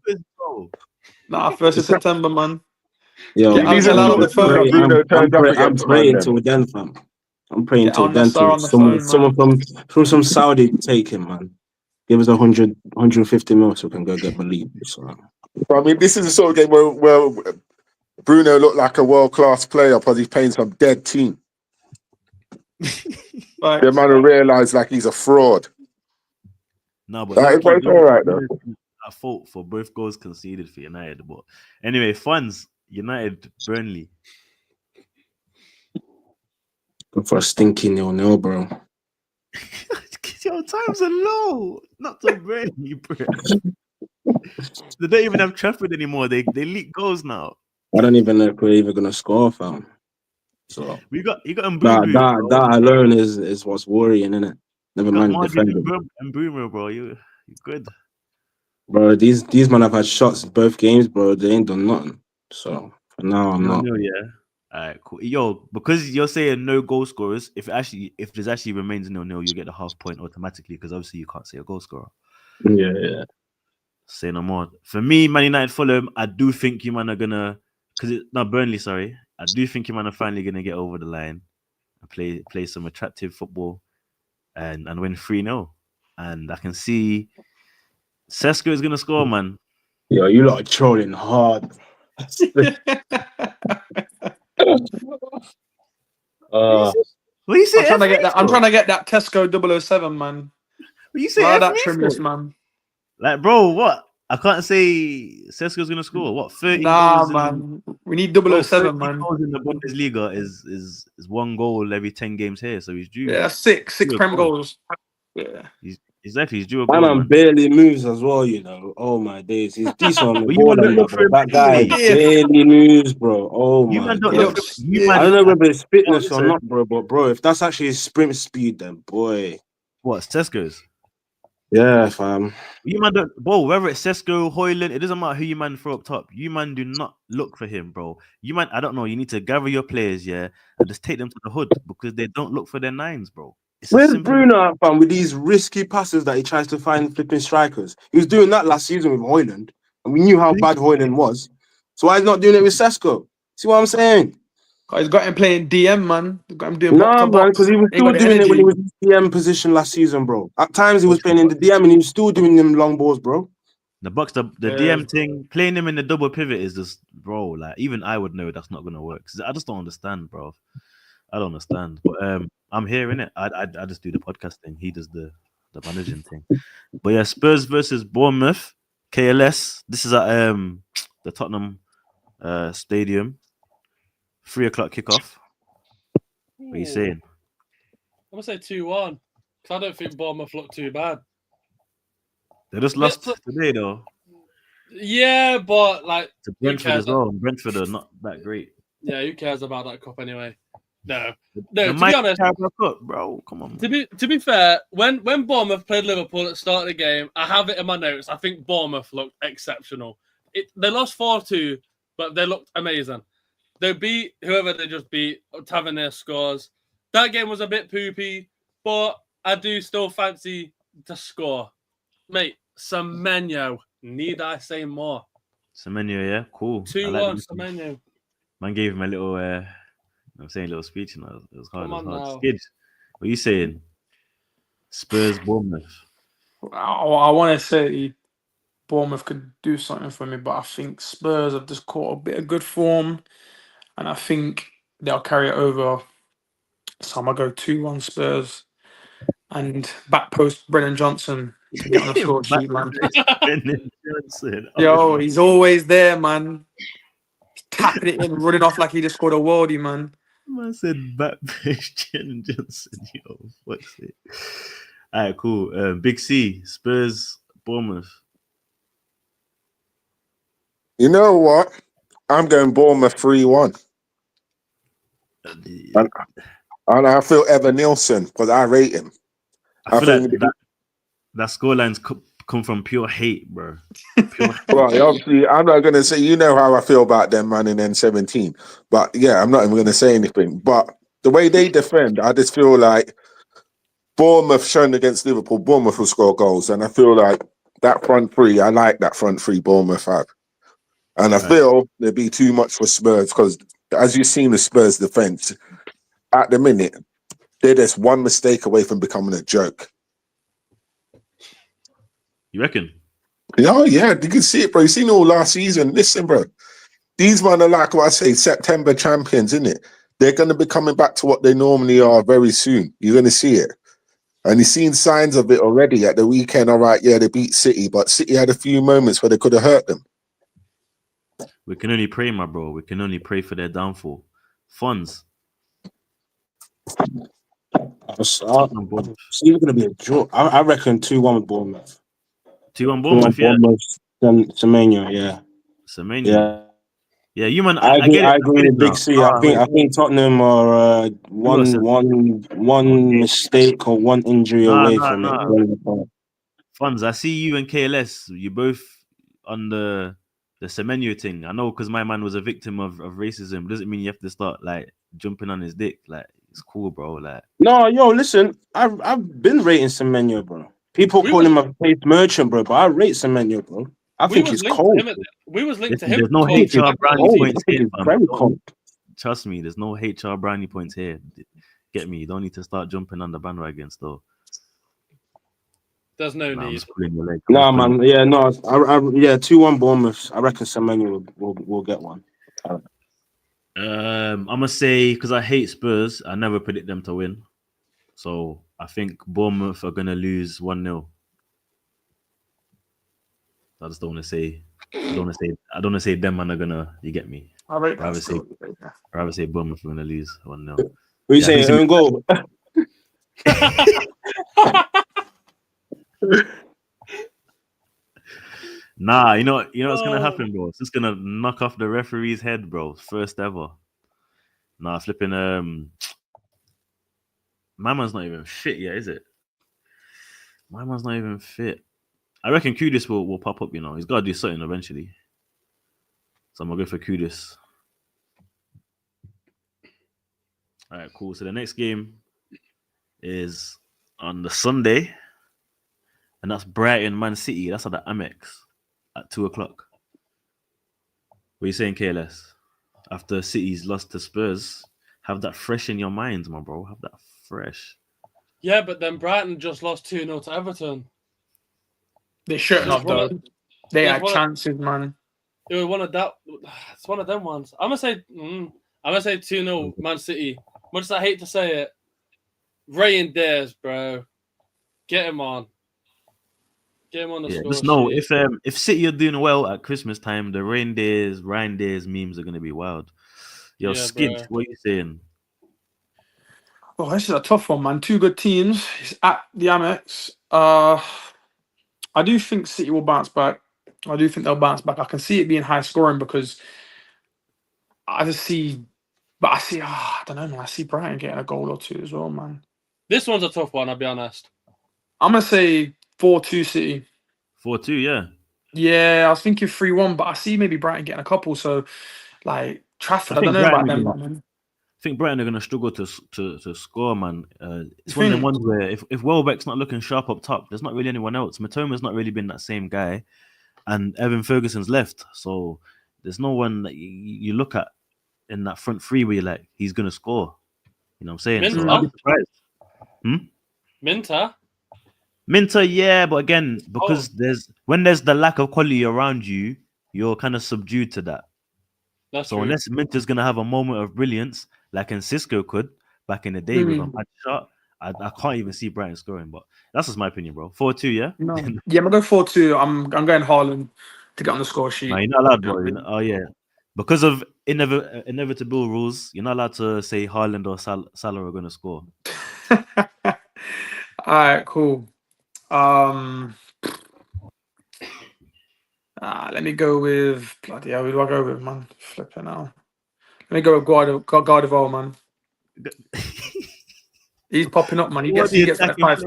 Nah, 1st of September, man. Yo, Get These are Ansel out the the phone. sort of Bruno turns up I'm against praying man, till then, fam. I'm praying Get till then. Al-Nassr on the Someone phone, from some Saudi take him, man. Give us 150 mil so we can go get Malik. So. I mean, this is the sort of game where Bruno looked like a world-class player because he's playing some dead team. Right. The man will realise like he's a fraud. No, but it's all right though. I fought for both goals conceded for United. But anyway, Funds, United, Burnley. Go for a stinky 0-0, bro. Your times are low. Not so Burnley, bro. They don't even have Trafford anymore. They leak goals now. I don't even know if we're even gonna score, fam. So you got that Mbeumo, bro. that alone is what's worrying, isn't it? Never You got mind Martin defending. and Mbeumo, bro. You good. Bro, these men have had shots in both games, bro. They ain't done nothing. So for now, I'm not. No, yeah. All right, cool. Yo, because you're saying no goal scorers, if there's actually remains 0-0, you get the half point automatically because obviously you can't say a goal scorer. Yeah. Say no more. For me, Man United Fulham, I do think you man are gonna Burnley, sorry. I do think you man are finally gonna get over the line and play some attractive football and win 3-0. And I can see Sesko is gonna score, man. Yo, you lot are trolling hard. What you say? I'm trying to get that. I'm trying to get that Tesco 007, man. What you say? That Trimless, man. Like, bro, what? I can't say Sesko's gonna score. What? 30 Nah, goals man. We need Bro, 007, man. goals in the Bundesliga is 1 goal every 10 games here, so he's due. Yeah, six due a Prem goal. goals. Yeah. He's due a My goal, man man. barely moves as well, you know. Oh my days, he's decent on the Well, you ball, man don't and look for him that guy anyway. Yeah. barely moves, bro. Oh You my man don't He look for looks. you Yeah. I man. don't know whether it's fitness or listen. not, bro, if that's actually his sprint speed, then boy, What? Sesko's? yeah, fam. You man don't, bro. Whether it's Sesko, Hoyland, it doesn't matter who you man throw up top. You man do not look for him, bro. You man, I don't know. You need to gather your players, yeah, and just take them to the hood because they don't look for their nines, bro. It's as Where's simple. Bruno at, fam, with these risky passes that he tries to find flipping strikers? He was doing that last season with Hoyland, and we knew how bad Hoyland was. So why is he not doing it with Sesko? See what I'm saying? He's got him playing DM, man. He's got him doing box Nah, to man, box. because he was Ain't still got the doing it when he energy. was in the DM position last season, bro. At times he was playing in the DM and he was still doing them long balls, bro. The DM thing, playing him in the double pivot is just, bro. Like even I would know that's not gonna work. I just don't understand, bro. I don't understand. But I'm hearing it. I just do the podcast thing. He does the managing thing. But yeah, Spurs versus Bournemouth, KLS. This is at the Tottenham stadium. 3:00 kickoff. What are you saying? I'm gonna say 2-1 because I don't think Bournemouth look too bad. They just lost today though. Yeah, but like To Brentford as well. Brentford are not that great. Yeah, who cares about that cup anyway? No. To The be honest, Cup, bro, come on. Man. To be fair, when Bournemouth played Liverpool at the start of the game, I have it in my notes. I think Bournemouth looked exceptional. They lost 4-2, but they looked amazing. They beat whoever they just beat. Tavernier scores. That game was a bit poopy, but I do still fancy to score. Mate, Semenyo. Need I say more? Semenyo, yeah, cool. 2-1, Semenyo. Man gave him a little, I'm saying a little speech, and it was hard. Come on now. Skid, what are you saying? Spurs, Bournemouth. I want to say Bournemouth could do something for me, but I think Spurs have just caught a bit of good form, and I think they'll carry it over. So I'm gonna go 2-1 Spurs, and back post Brennan Johnson to get on the score sheet, man. Brennan Johnson. Yo, he's always there, man. Tapping it in, running off like he just scored a worldie, man. Man said back post Brennan Johnson. Yo, what's it? All right, cool. Big C, Spurs, Bournemouth. You know what? I'm going Bournemouth 3-1. And I feel Evan Nielsen because I rate him. I feel like that scoreline's come from pure hate, bro. Well, obviously, I'm not going to say, you know how I feel about them, man, in N17. But yeah, I'm not even going to say anything. But the way they defend, I just feel like Bournemouth shown against Liverpool, Bournemouth will score goals. And I feel like that front three, I like that front three Bournemouth have. And I feel there'd be too much for Spurs because, as you've seen the Spurs defense, at the minute, they're just one mistake away from becoming a joke. You reckon? Oh, yeah, you can see it, bro. You've seen it all last season. Listen, bro. These men are like what I say, September champions, isn't it? They're going to be coming back to what they normally are very soon. You're going to see it. And you've seen signs of it already at the weekend. All right, yeah, they beat City, but City had a few moments where they could have hurt them. We can only pray, my bro. We can only pray for their downfall. Funds. It's going to be a draw. I reckon 2-1 with Bournemouth. 2-1 Bournemouth, yeah. Bournemouth, then Semenyo, yeah. Semenyo. Yeah. Yeah, you man. I I agree. get it. I I agree get it with Big now. C. I think Tottenham are Who else says- one mistake or one injury away from it. Nah. Funds. I see you and KLS. You both on the Semenyo thing. I know because my man was a victim of racism. Doesn't mean you have to start like jumping on his dick. Like it's cool, bro. Like No, yo, listen. I've been rating Semenyo, bro. People We call was- him a faith merchant, bro, but I rate Semenyo, bro. I We think was he's linked cold. to him. We was linked to listen, him. there's no towards the HR back of the brownie Cold. I points think here, he's fam. very Don't- cold. Trust me, there's no HR brownie points here. Get me? You don't need to start jumping on the bandwagon still. There's no Nah, I'm need. just pulling your leg. Nah, man. Yeah, no. Yeah, 2-1 Bournemouth. I reckon Semenyo will get one. I'm gonna say because I hate Spurs, I never predict them to win. So I think Bournemouth are gonna lose 1-0. I just don't want to say. I don't want to say them man are gonna. You get me? I rate Rather that say, still. rather say Bournemouth are gonna lose 1-0. What you Yeah, I think saying? Own goal. Nah, you know what's gonna happen, bro. It's just gonna knock off the referee's head, bro. First ever. Nah, flipping. My man's not even fit yet, is it? My man's not even fit. I reckon Kudus will pop up. You know, he's got to do something eventually. So I'm gonna go for Kudus. All right, cool. So the next game is on the Sunday, and that's Brighton Man City. That's at the Amex at 2:00. What are you saying, KLS? After City's lost to Spurs, have that fresh in your minds, my bro. Have that fresh. Yeah, but then Brighton just lost 2-0 to Everton. They shouldn't have though. They had chances, man. It was one of that. It's one of them ones. I'm gonna say 2-0 Man City. Much as I hate to say it, Ray and Dares, bro, get him on. Get him on the score Just know sheet. if City are doing well at Christmas time, the Ryan Days memes are gonna be wild. Yo, Yeah, Skid, bro. what are you saying? Oh, this is a tough one, man. Two good teams. It's at the Amex. I do think City will bounce back. I do think they'll bounce back. I can see it being high scoring because I don't know, man. I see Brighton getting a goal or two as well, man. This one's a tough one, I'll be honest. I'm gonna say 4-2 City. 4-2, yeah. Yeah, I was thinking 3-1, but I see maybe Brighton getting a couple. So, like Trafford, I don't know about them, man. I think Brighton are gonna struggle to score, man. It's You one of them think? ones where if Welbeck's not looking sharp up top, there's not really anyone else. Matoma's not really been that same guy, and Evan Ferguson's left, so there's no one that you look at in that front three where you're like, he's gonna score. You know what I'm saying? So I'll be surprised. Minter, yeah, but again, because there's the lack of quality around you, you're kind of subdued to that. That's so true. Unless Minter's gonna have a moment of brilliance, like Cisco could back in the day with a mad shot, I can't even see Brighton scoring. But that's just my opinion, bro. 4-2, yeah. No. Yeah, I'm gonna go 4-2. I'm going Haaland to get on the score sheet. No, you're not allowed, bro. Oh yeah, because of inevitable rules, you're not allowed to say Haaland or Salah are gonna score. All right, cool. Let me go with bloody hell. Who do I go with, man? Flipping out. Let me go with Guardiola, man. He's popping up, man. He gets that 5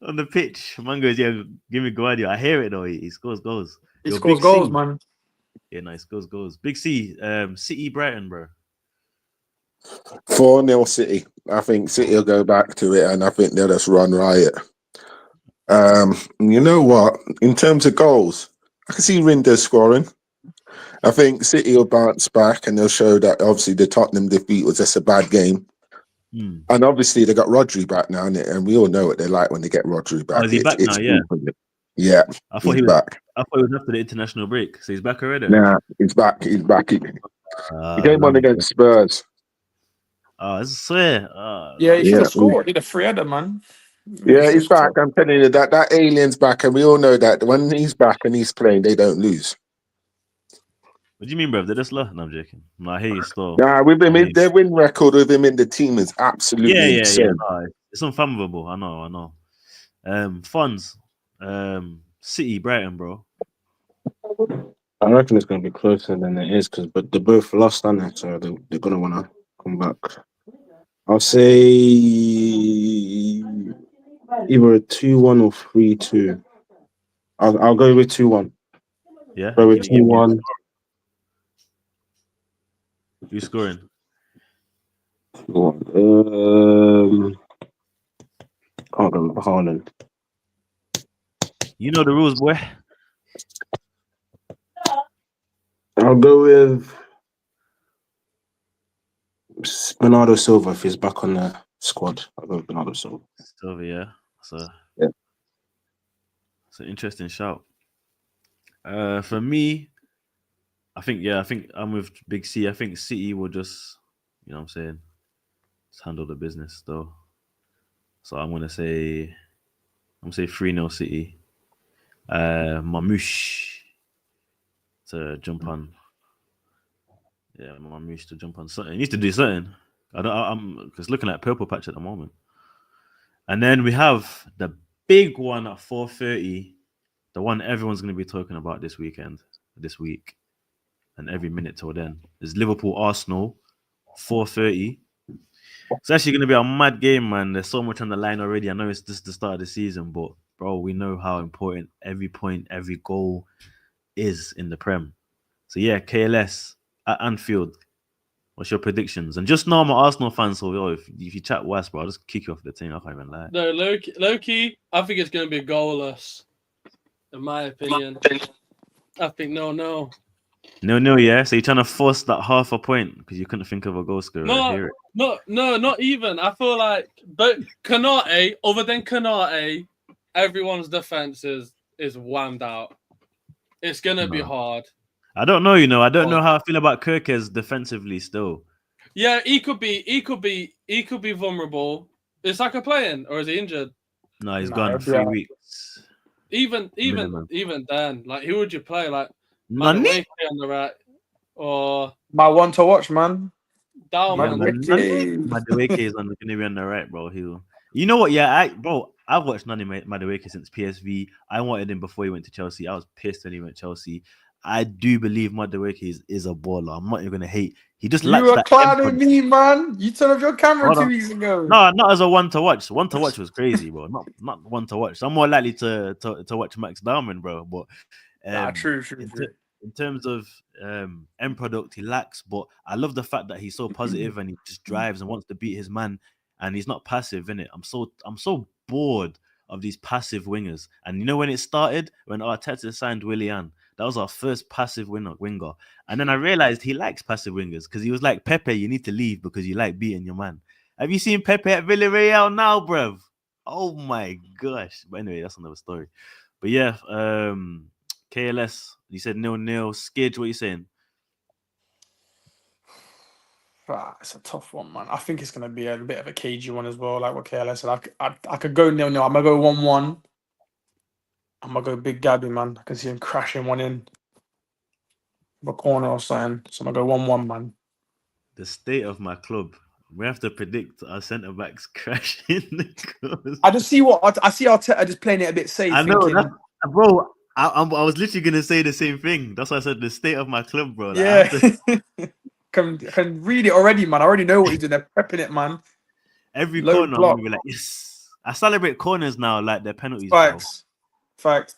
on the pitch. Man goes, yeah, give me Guardiola. I hear it though. He scores goals. He scores goals, man. Yeah, nice. Scores goals. Big C, City, Brighton, bro. 4-0 City. I think City will go back to it, and I think they'll just run riot. You know what? In terms of goals, I can see Rinders scoring. I think City will bounce back, and they'll show that obviously the Tottenham defeat was just a bad game. And obviously they got Rodri back now, and we all know what they're like when they get Rodri back. Oh, is he back now? Yeah. Yeah, I thought he was back. I thought he was after the international break, so he's back already. Nah, he's back. He's back. He came on against Spurs. I swear. Yeah, he should have scored. He did a 3-header, man. Yeah, he's back. I'm telling you that alien's back, and we all know that when he's back and he's playing, they don't lose. What do you mean, bro? They just lost. No, I'm joking. No, I hear you still. Nah, with him, their win record with him in the team is absolutely insane. Yeah. No, it's unfathomable. I know. Funds. City, Brighton, bro. I reckon it's going to be closer than it is but they both lost, aren't they? So they're going to want to come back. I'll say either a 2-1 or 3-2. I'll go with 2-1. Yeah. Go with Can you give me a 2-1. Who's scoring? Can't go with Haaland. You know the rules, boy. I'll go with Bernardo Silva if he's back on the squad. I'll go with Bernardo Silva. Silva, yeah. So Yeah. it's an interesting shout. For me, I think I'm with Big C. I think City will just, you know what I'm saying, just handle the business though. So I'm gonna say 3-0 City. Mamouche to jump on. Yeah, Mamouche to jump on something. He needs to do something. I'm just looking at purple patch at the moment. And then we have the big one at 4:30, the one everyone's going to be talking about this week, and every minute till then is Liverpool Arsenal, 4:30. It's actually going to be a mad game, man. There's so much on the line already. I know it's just the start of the season, but bro, we know how important every point, every goal is in the Prem. So yeah, KLS at Anfield. What's your predictions? And just know I'm an Arsenal fan, so if you chat West, bro, I'll just kick you off the team. I can't even lie. No, low-key, I think it's going to be goalless, in my opinion. I think no. No, yeah. So you're trying to force that half a point because you couldn't think of a goal scorer. No, not even. I feel like, but Kanate, other than Kanate, everyone's defense is whammed out. It's gonna be hard. I don't know. I don't know how I feel about Kirkes defensively. Still, yeah, he could be vulnerable. Is Saka playing or is he injured? No, he's gone 3 weeks. Even then, like, who would you play? Like, Nani on the right, or my one to watch, man. Madueke is going to be on the right, bro. You know what? Yeah, I've watched Nani Madueke since PSV. I wanted him before he went to Chelsea. I was pissed when he went to Chelsea. I do believe Madueke is a baller. I'm not even going to hate. He just lacks that. You were clowning me, man. You turned off your camera 2 weeks ago. No, not as a one to watch. One to watch was crazy, bro. Not one to watch. I'm more likely to watch Max Darman, bro. But true. In terms of end product, he lacks. But I love the fact that he's so positive and he just drives and wants to beat his man, and he's not passive, innit? I'm so bored of these passive wingers. And you know when it started, when Arteta signed Willian, that was our first passive winger. And then I realized he likes passive wingers because he was like, Pepe, you need to leave because you like beating your man. Have you seen Pepe at Villarreal now, bruv? Oh my gosh. But anyway, that's another story. But yeah, KLS, you said 0-0. Skidge, what are you saying? It's a tough one, man. I think it's going to be a bit of a cagey one as well, like what KLS said. I could go 0-0. I'm going to go 1-1. I'm going to go Big Gabby, man. I can see him crashing one in the corner or something. So I'm going to go 1-1, man. The state of my club. We have to predict our centre-backs crashing the goals. I see Arteta just playing it a bit safe. I know, bro. I was literally going to say the same thing. That's why I said the state of my club, bro. Like, yeah. Can read it already, man. I already know what he's doing. They're prepping it, man. Every corner, I'm going to be like, yes. I celebrate corners now like they're penalties. Facts.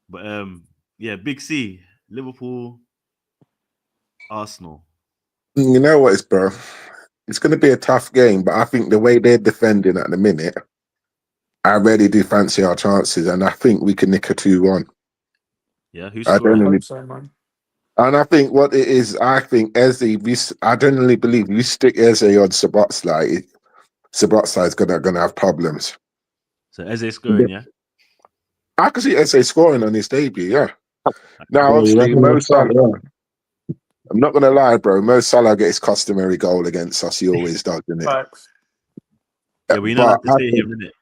But yeah, Big C, Liverpool, Arsenal. You know what, bro? It's going to be a tough game, but I think the way they're defending at the minute, I really do fancy our chances, and I think we can nick a 2-1. Yeah, who's scoring? And I think what it is, I think Eze, I genuinely believe you stick Eze on Szoboszlai, Szoboszlai is gonna have problems. So Eze scoring, yeah? I can see Eze scoring on his debut, yeah. Now, obviously, Mo Salah, I'm not going to lie, bro. Mo Salah gets his customary goal against us. He always does, doesn't it? Facts. Yeah, we know to stay here, innit?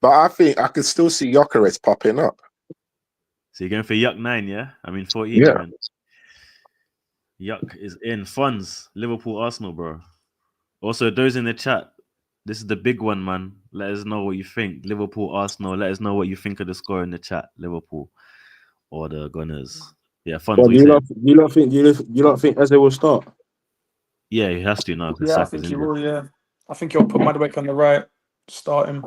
But I think I could still see Gyökeres popping up. So you're going for Yuck 9, yeah? I mean 14, yeah. Man. Yuck is in. Funds, Liverpool, Arsenal, bro. Also, those in the chat, this is the big one, man. Let us know what you think. Liverpool, Arsenal. Let us know what you think of the score in the chat. Liverpool or the Gunners. Yeah, Fonz, Well, what you saying? do you not think Eze will start? Yeah, he has to now because Yeah, I Saka's think he injured. will. Yeah, I think he'll put Madueke on the right, start him.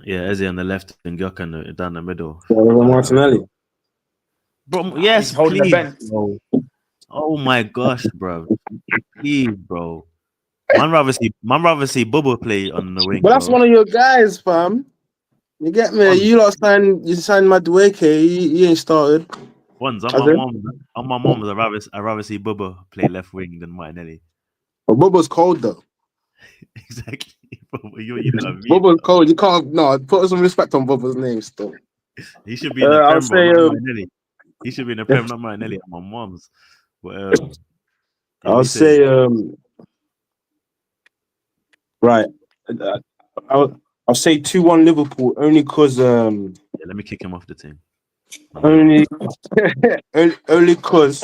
Yeah, Eze on the left and Gyoka down the middle. Martinelli. Bro, yes, He's holding the please, bench. bro. Oh my gosh, bro. Please, bro. Man rather see Bubba play on the wing, But that's bro. one of your guys, fam. You get me? Fonz, You signed Madueke. He ain't started. Fonz, As in? on my mom, I rather see Bubba play left wing than Martinelli. But Bubba's cold though. Exactly. Bro, you know what I mean? Bubba's cold. You can't. No, put some respect on Bubba's name still. He should be in the I'll Prem, bro, say. not Martinelli. He should be in the Prem, not Martinelli. On my mom's. But yeah, what I'll you saying? say. Right. Uh, I'll say 2-1 Liverpool only because Yeah, let me kick him off the team. only because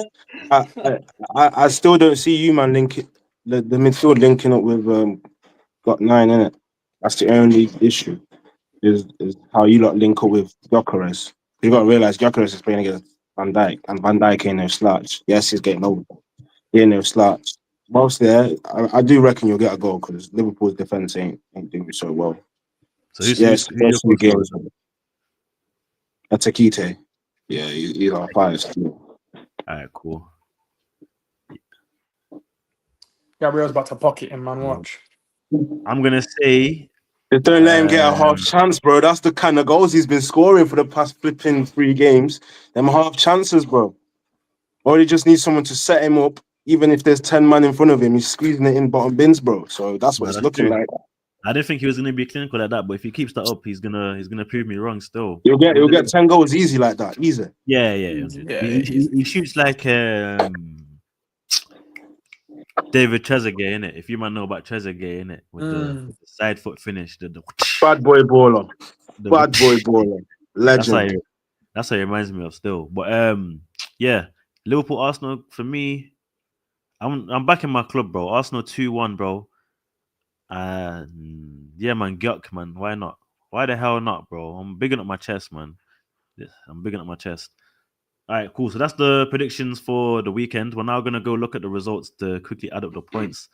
I still don't see you man linking the midfield linking up with got 9 in it. That's the only issue is how you lot link up with Gyökeres. You got to realize Gyökeres is playing against Van Dijk and Van Dijk ain't no slouch. Yes, he's getting old. He ain't no slouch. Whilst there, I do reckon you'll get a goal because Liverpool's defense ain't doing so well. So who's Yes, who your first few goal scorer? games. Atakite. Yeah, he's on fire still. Alright, cool. Gabriel's about to pocket him, man. Watch. I'm gonna say Just don't let him get a half chance, bro. That's the kind of goals he's been scoring for the past flipping 3 games. Them half chances, bro. Or he just needs someone to set him up. Even if there's 10 man in front of him, he's squeezing it in bottom bins, bro. So that's what No, it's that's looking true. like. I didn't think he was gonna be clinical like that, but if he keeps that up, he's gonna prove me wrong still. You'll get 10 goals easy like that, easy. Yeah. Yeah, He shoots like David Trezeguet, innit? If you might know about Trezeguet, innit? With the side foot finish, the Bad boy baller. Bad boy baller. Legend. That's how he reminds me of still. But yeah, Liverpool Arsenal for me, I'm back in my club, bro. Arsenal 2-1, bro. Yeah, man, Gyök, man. Why not? Why the hell not, bro? I'm bigging up my chest, man. I'm bigging up my chest. All right, cool. So that's the predictions for the weekend. We're now gonna go look at the results to quickly add up the points,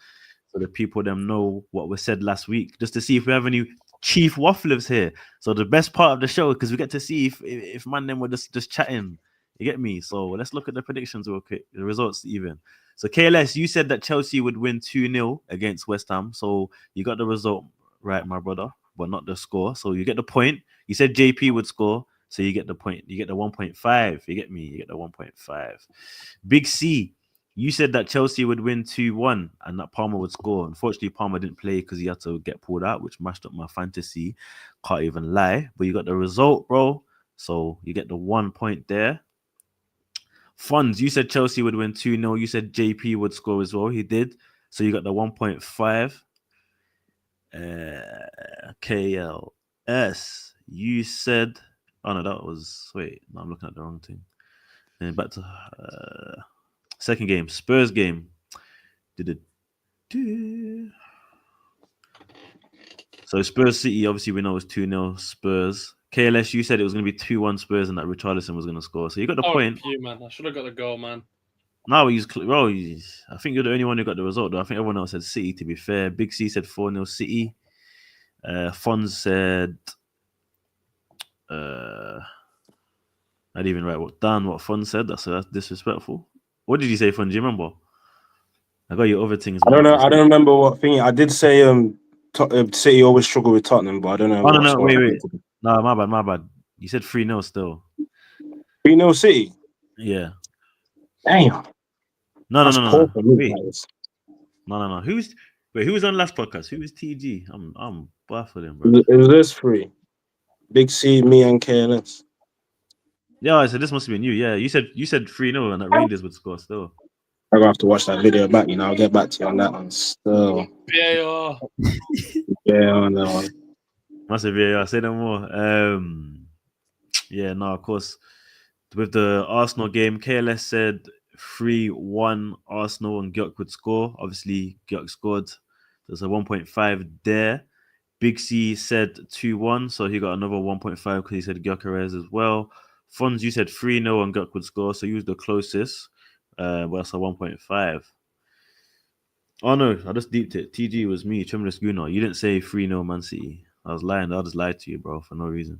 so the people them know what was said last week, just to see if we have any chief wafflers here. So the best part of the show, because we get to see if man them were just chatting. You get me? So let's look at the predictions real quick. The results even. So KLS, you said that Chelsea would win 2-0 against West Ham. So you got the result right, my brother, but not the score. So you get the point. You said JP would score. So you get the point. You get the 1.5. You get me? You get the 1.5. Big C, you said that Chelsea would win 2-1 and that Palmer would score. Unfortunately, Palmer didn't play because he had to get pulled out, which mashed up my fantasy. Can't even lie. But you got the result, bro. So you get the 1 point there. Fonz, you said Chelsea would win 2-0. You said JP would score as well. He did. So you got the 1.5. KLS, you said... Oh, no, that was... Wait, no, I'm looking at the wrong thing. Then back to... second game, Spurs game. So Spurs City, obviously we know it's 2-0 Spurs. KLS, you said it was going to be 2-1 Spurs and that Richarlison was going to score. So you got the point. You, man. I should have got the goal, man. No, I think you're the only one who got the result, though. I think everyone else said City, to be fair. Big C said 4-0 City. Fonz said... I didn't even write what Fonz said. That's disrespectful. What did you say, Fonz? Do you remember? I got your other things. I don't know. I don't remember what thing. I did say City always struggle with Tottenham, but I don't know. Oh, no, wait. No, my bad. You said 3-0 still. 3-0 City? Yeah. Damn. No. Wait. No. Who was on last podcast? Who was TG? I'm baffling, bro. It was this 3. Big C, me, and KLS. Yeah, I said this must have been you. Yeah, you said 3-0 and that Rangers would score still. I'm gonna have to watch that video back, I'll get back to you on that one still. VAR. Yeah, on that one. Massive VAR, say no more. Yeah, no, of course. With the Arsenal game, KLS said 3-1 Arsenal and Gyök would score. Obviously, Gyök scored. There's a 1.5 there. Big C said 2-1, so he got another 1.5 because he said Gyökeres as well. Fonz, you said 3-0 and Guk would score, so you was the closest. What's a 1.5? Oh no, I just deeped it. TG was me, Trimless Gooner. You didn't say 3-0 Man City. I was lying. I just lied to you, bro, for no reason.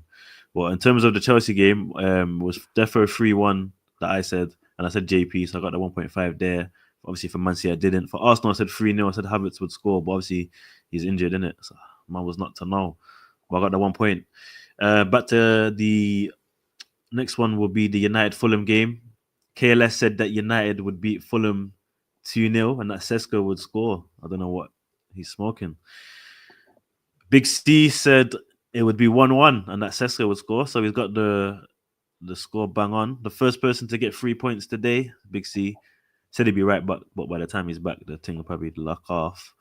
Well, in terms of the Chelsea game, was defo 3-1 that I said, and I said JP, so I got the 1.5 there. Obviously, for Man City, I didn't. For Arsenal, I said 3-0. I said Havertz would score, but obviously, he's injured, innit? So man was not to know. But I got the 1 point. Back to the next one will be the United Fulham game. KLS said that United would beat Fulham 2-0 and that Sesko would score. I don't know what he's smoking. Big C said it would be 1-1 and that Sesko would score. So he's got the score bang on. The first person to get 3 points today, Big C, said he'd be right, but by the time he's back, the thing will probably lock off.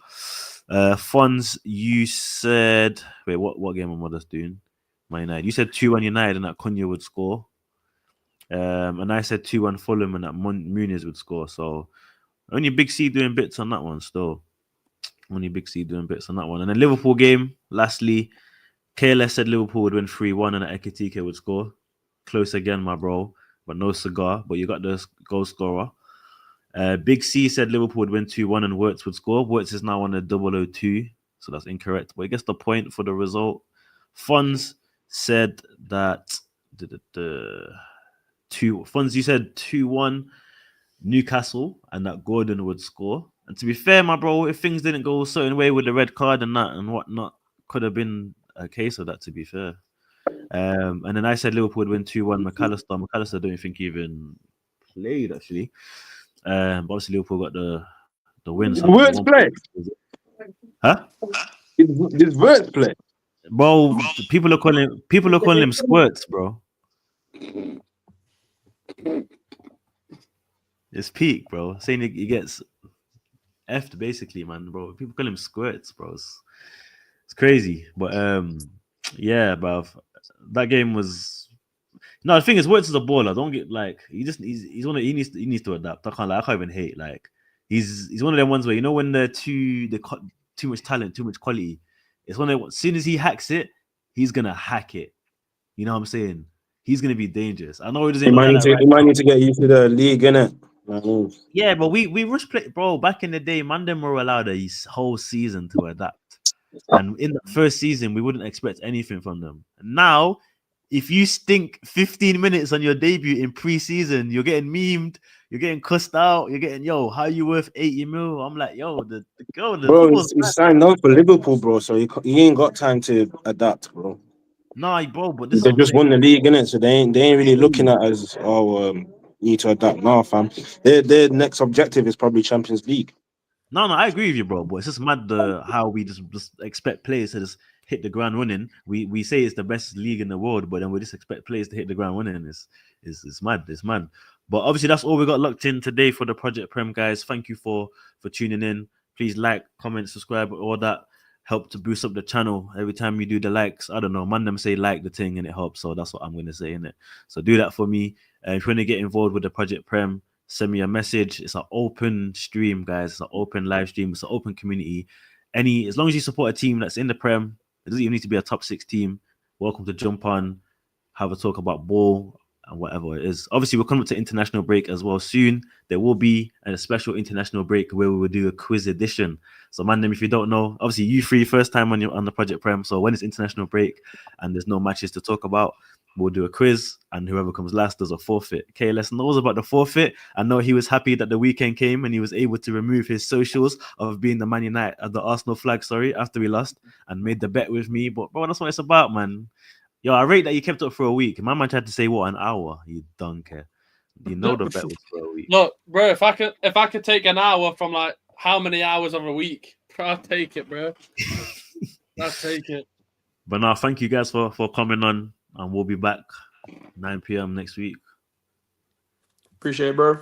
Fonz, you said... Wait, what game am I just doing? Man United. You said 2-1 United and that Cunha would score. And I said 2-1 Fulham and that Muniz would score. So only Big C doing bits on that one still. Only Big C doing bits on that one. And the Liverpool game, lastly, KLS said Liverpool would win 3-1 and that Ekitike would score. Close again, my bro. But no cigar. But you got the goal scorer. Big C said Liverpool would win 2-1 and Wirtz would score. Wirtz is now on a 002. So that's incorrect. But he gets the point for the result. Fonz said that... Fonz, you said 2-1 Newcastle and that Gordon would score. And to be fair, my bro, if things didn't go a certain way with the red card and that and whatnot, could have been a case of that, to be fair. And then I said Liverpool would win 2-1 McAllister. McAllister don't think he even played, actually. But obviously Liverpool got the win. Did Wirtz play? Huh? Did Wirtz play? Bro, people are calling him squirts, bro. It's peak, bro. Saying he gets effed basically, man, bro. People call him squirts, bro. It's crazy. But yeah, bruv. That game was the thing is Wirtz is a baller. Don't get like he's one of he needs to adapt. I can't even hate. Like he's one of them ones where when they're too much talent, too much quality. It's one of as soon as he hacks it, he's gonna hack it. You know what I'm saying? He's gonna be dangerous. I know he doesn't. He might need to get used to the league, innit? Yeah, but we rush play, bro. Back in the day, man, them were allowed a whole season to adapt, and in the first season, we wouldn't expect anything from them. Now, if you stink 15 minutes on your debut in pre-season, you're getting memed, you're getting cussed out, you're getting how you worth 80 mil? I'm like, the bro, he's signed on for Liverpool, bro, so he ain't got time to adapt, bro. Nah, bro, but they just won the league, innit? So they ain't really looking at us need to adapt now, fam. Their next objective is probably Champions League. No, I agree with you, bro. But it's just mad how we just expect players to just hit the ground running. We say it's the best league in the world, but then we just expect players to hit the ground running. It's mad. It's mad. But obviously, that's all we got locked in today for the Project Prem, guys. Thank you for tuning in. Please like, comment, subscribe, all that help to boost up the channel. Every time you do the likes, I don't know, man, them say like the thing and it helps. So that's what I'm going to say, innit? So do that for me. If you want to get involved with the Project Prem, send me a message. It's an open stream, guys. It's an open live stream. It's an open community. As long as you support a team that's in the Prem, it doesn't even need to be a top 6 team. Welcome to jump on, have a talk about ball and whatever it is. Obviously, we're coming to international break as well soon. There will be a special international break where we will do a quiz edition. So, man, if you don't know, obviously you free first time on the Project Prem. So when it's international break and there's no matches to talk about, we'll do a quiz, and whoever comes last does a forfeit. KLS knows about the forfeit. I know he was happy that the weekend came and he was able to remove his socials of being the Man United, the Arsenal flag, after we lost, and made the bet with me. But bro, that's what it's about, man. Yo, I rate that you kept up for a week. My man tried to say what, an hour? You don't care. You know the bet was for a week. Look, bro, if I could take an hour from like how many hours of a week, I'll take it, bro. I'll take it. But now, thank you guys for coming on. And we'll be back 9 p.m. next week. Appreciate it, bro.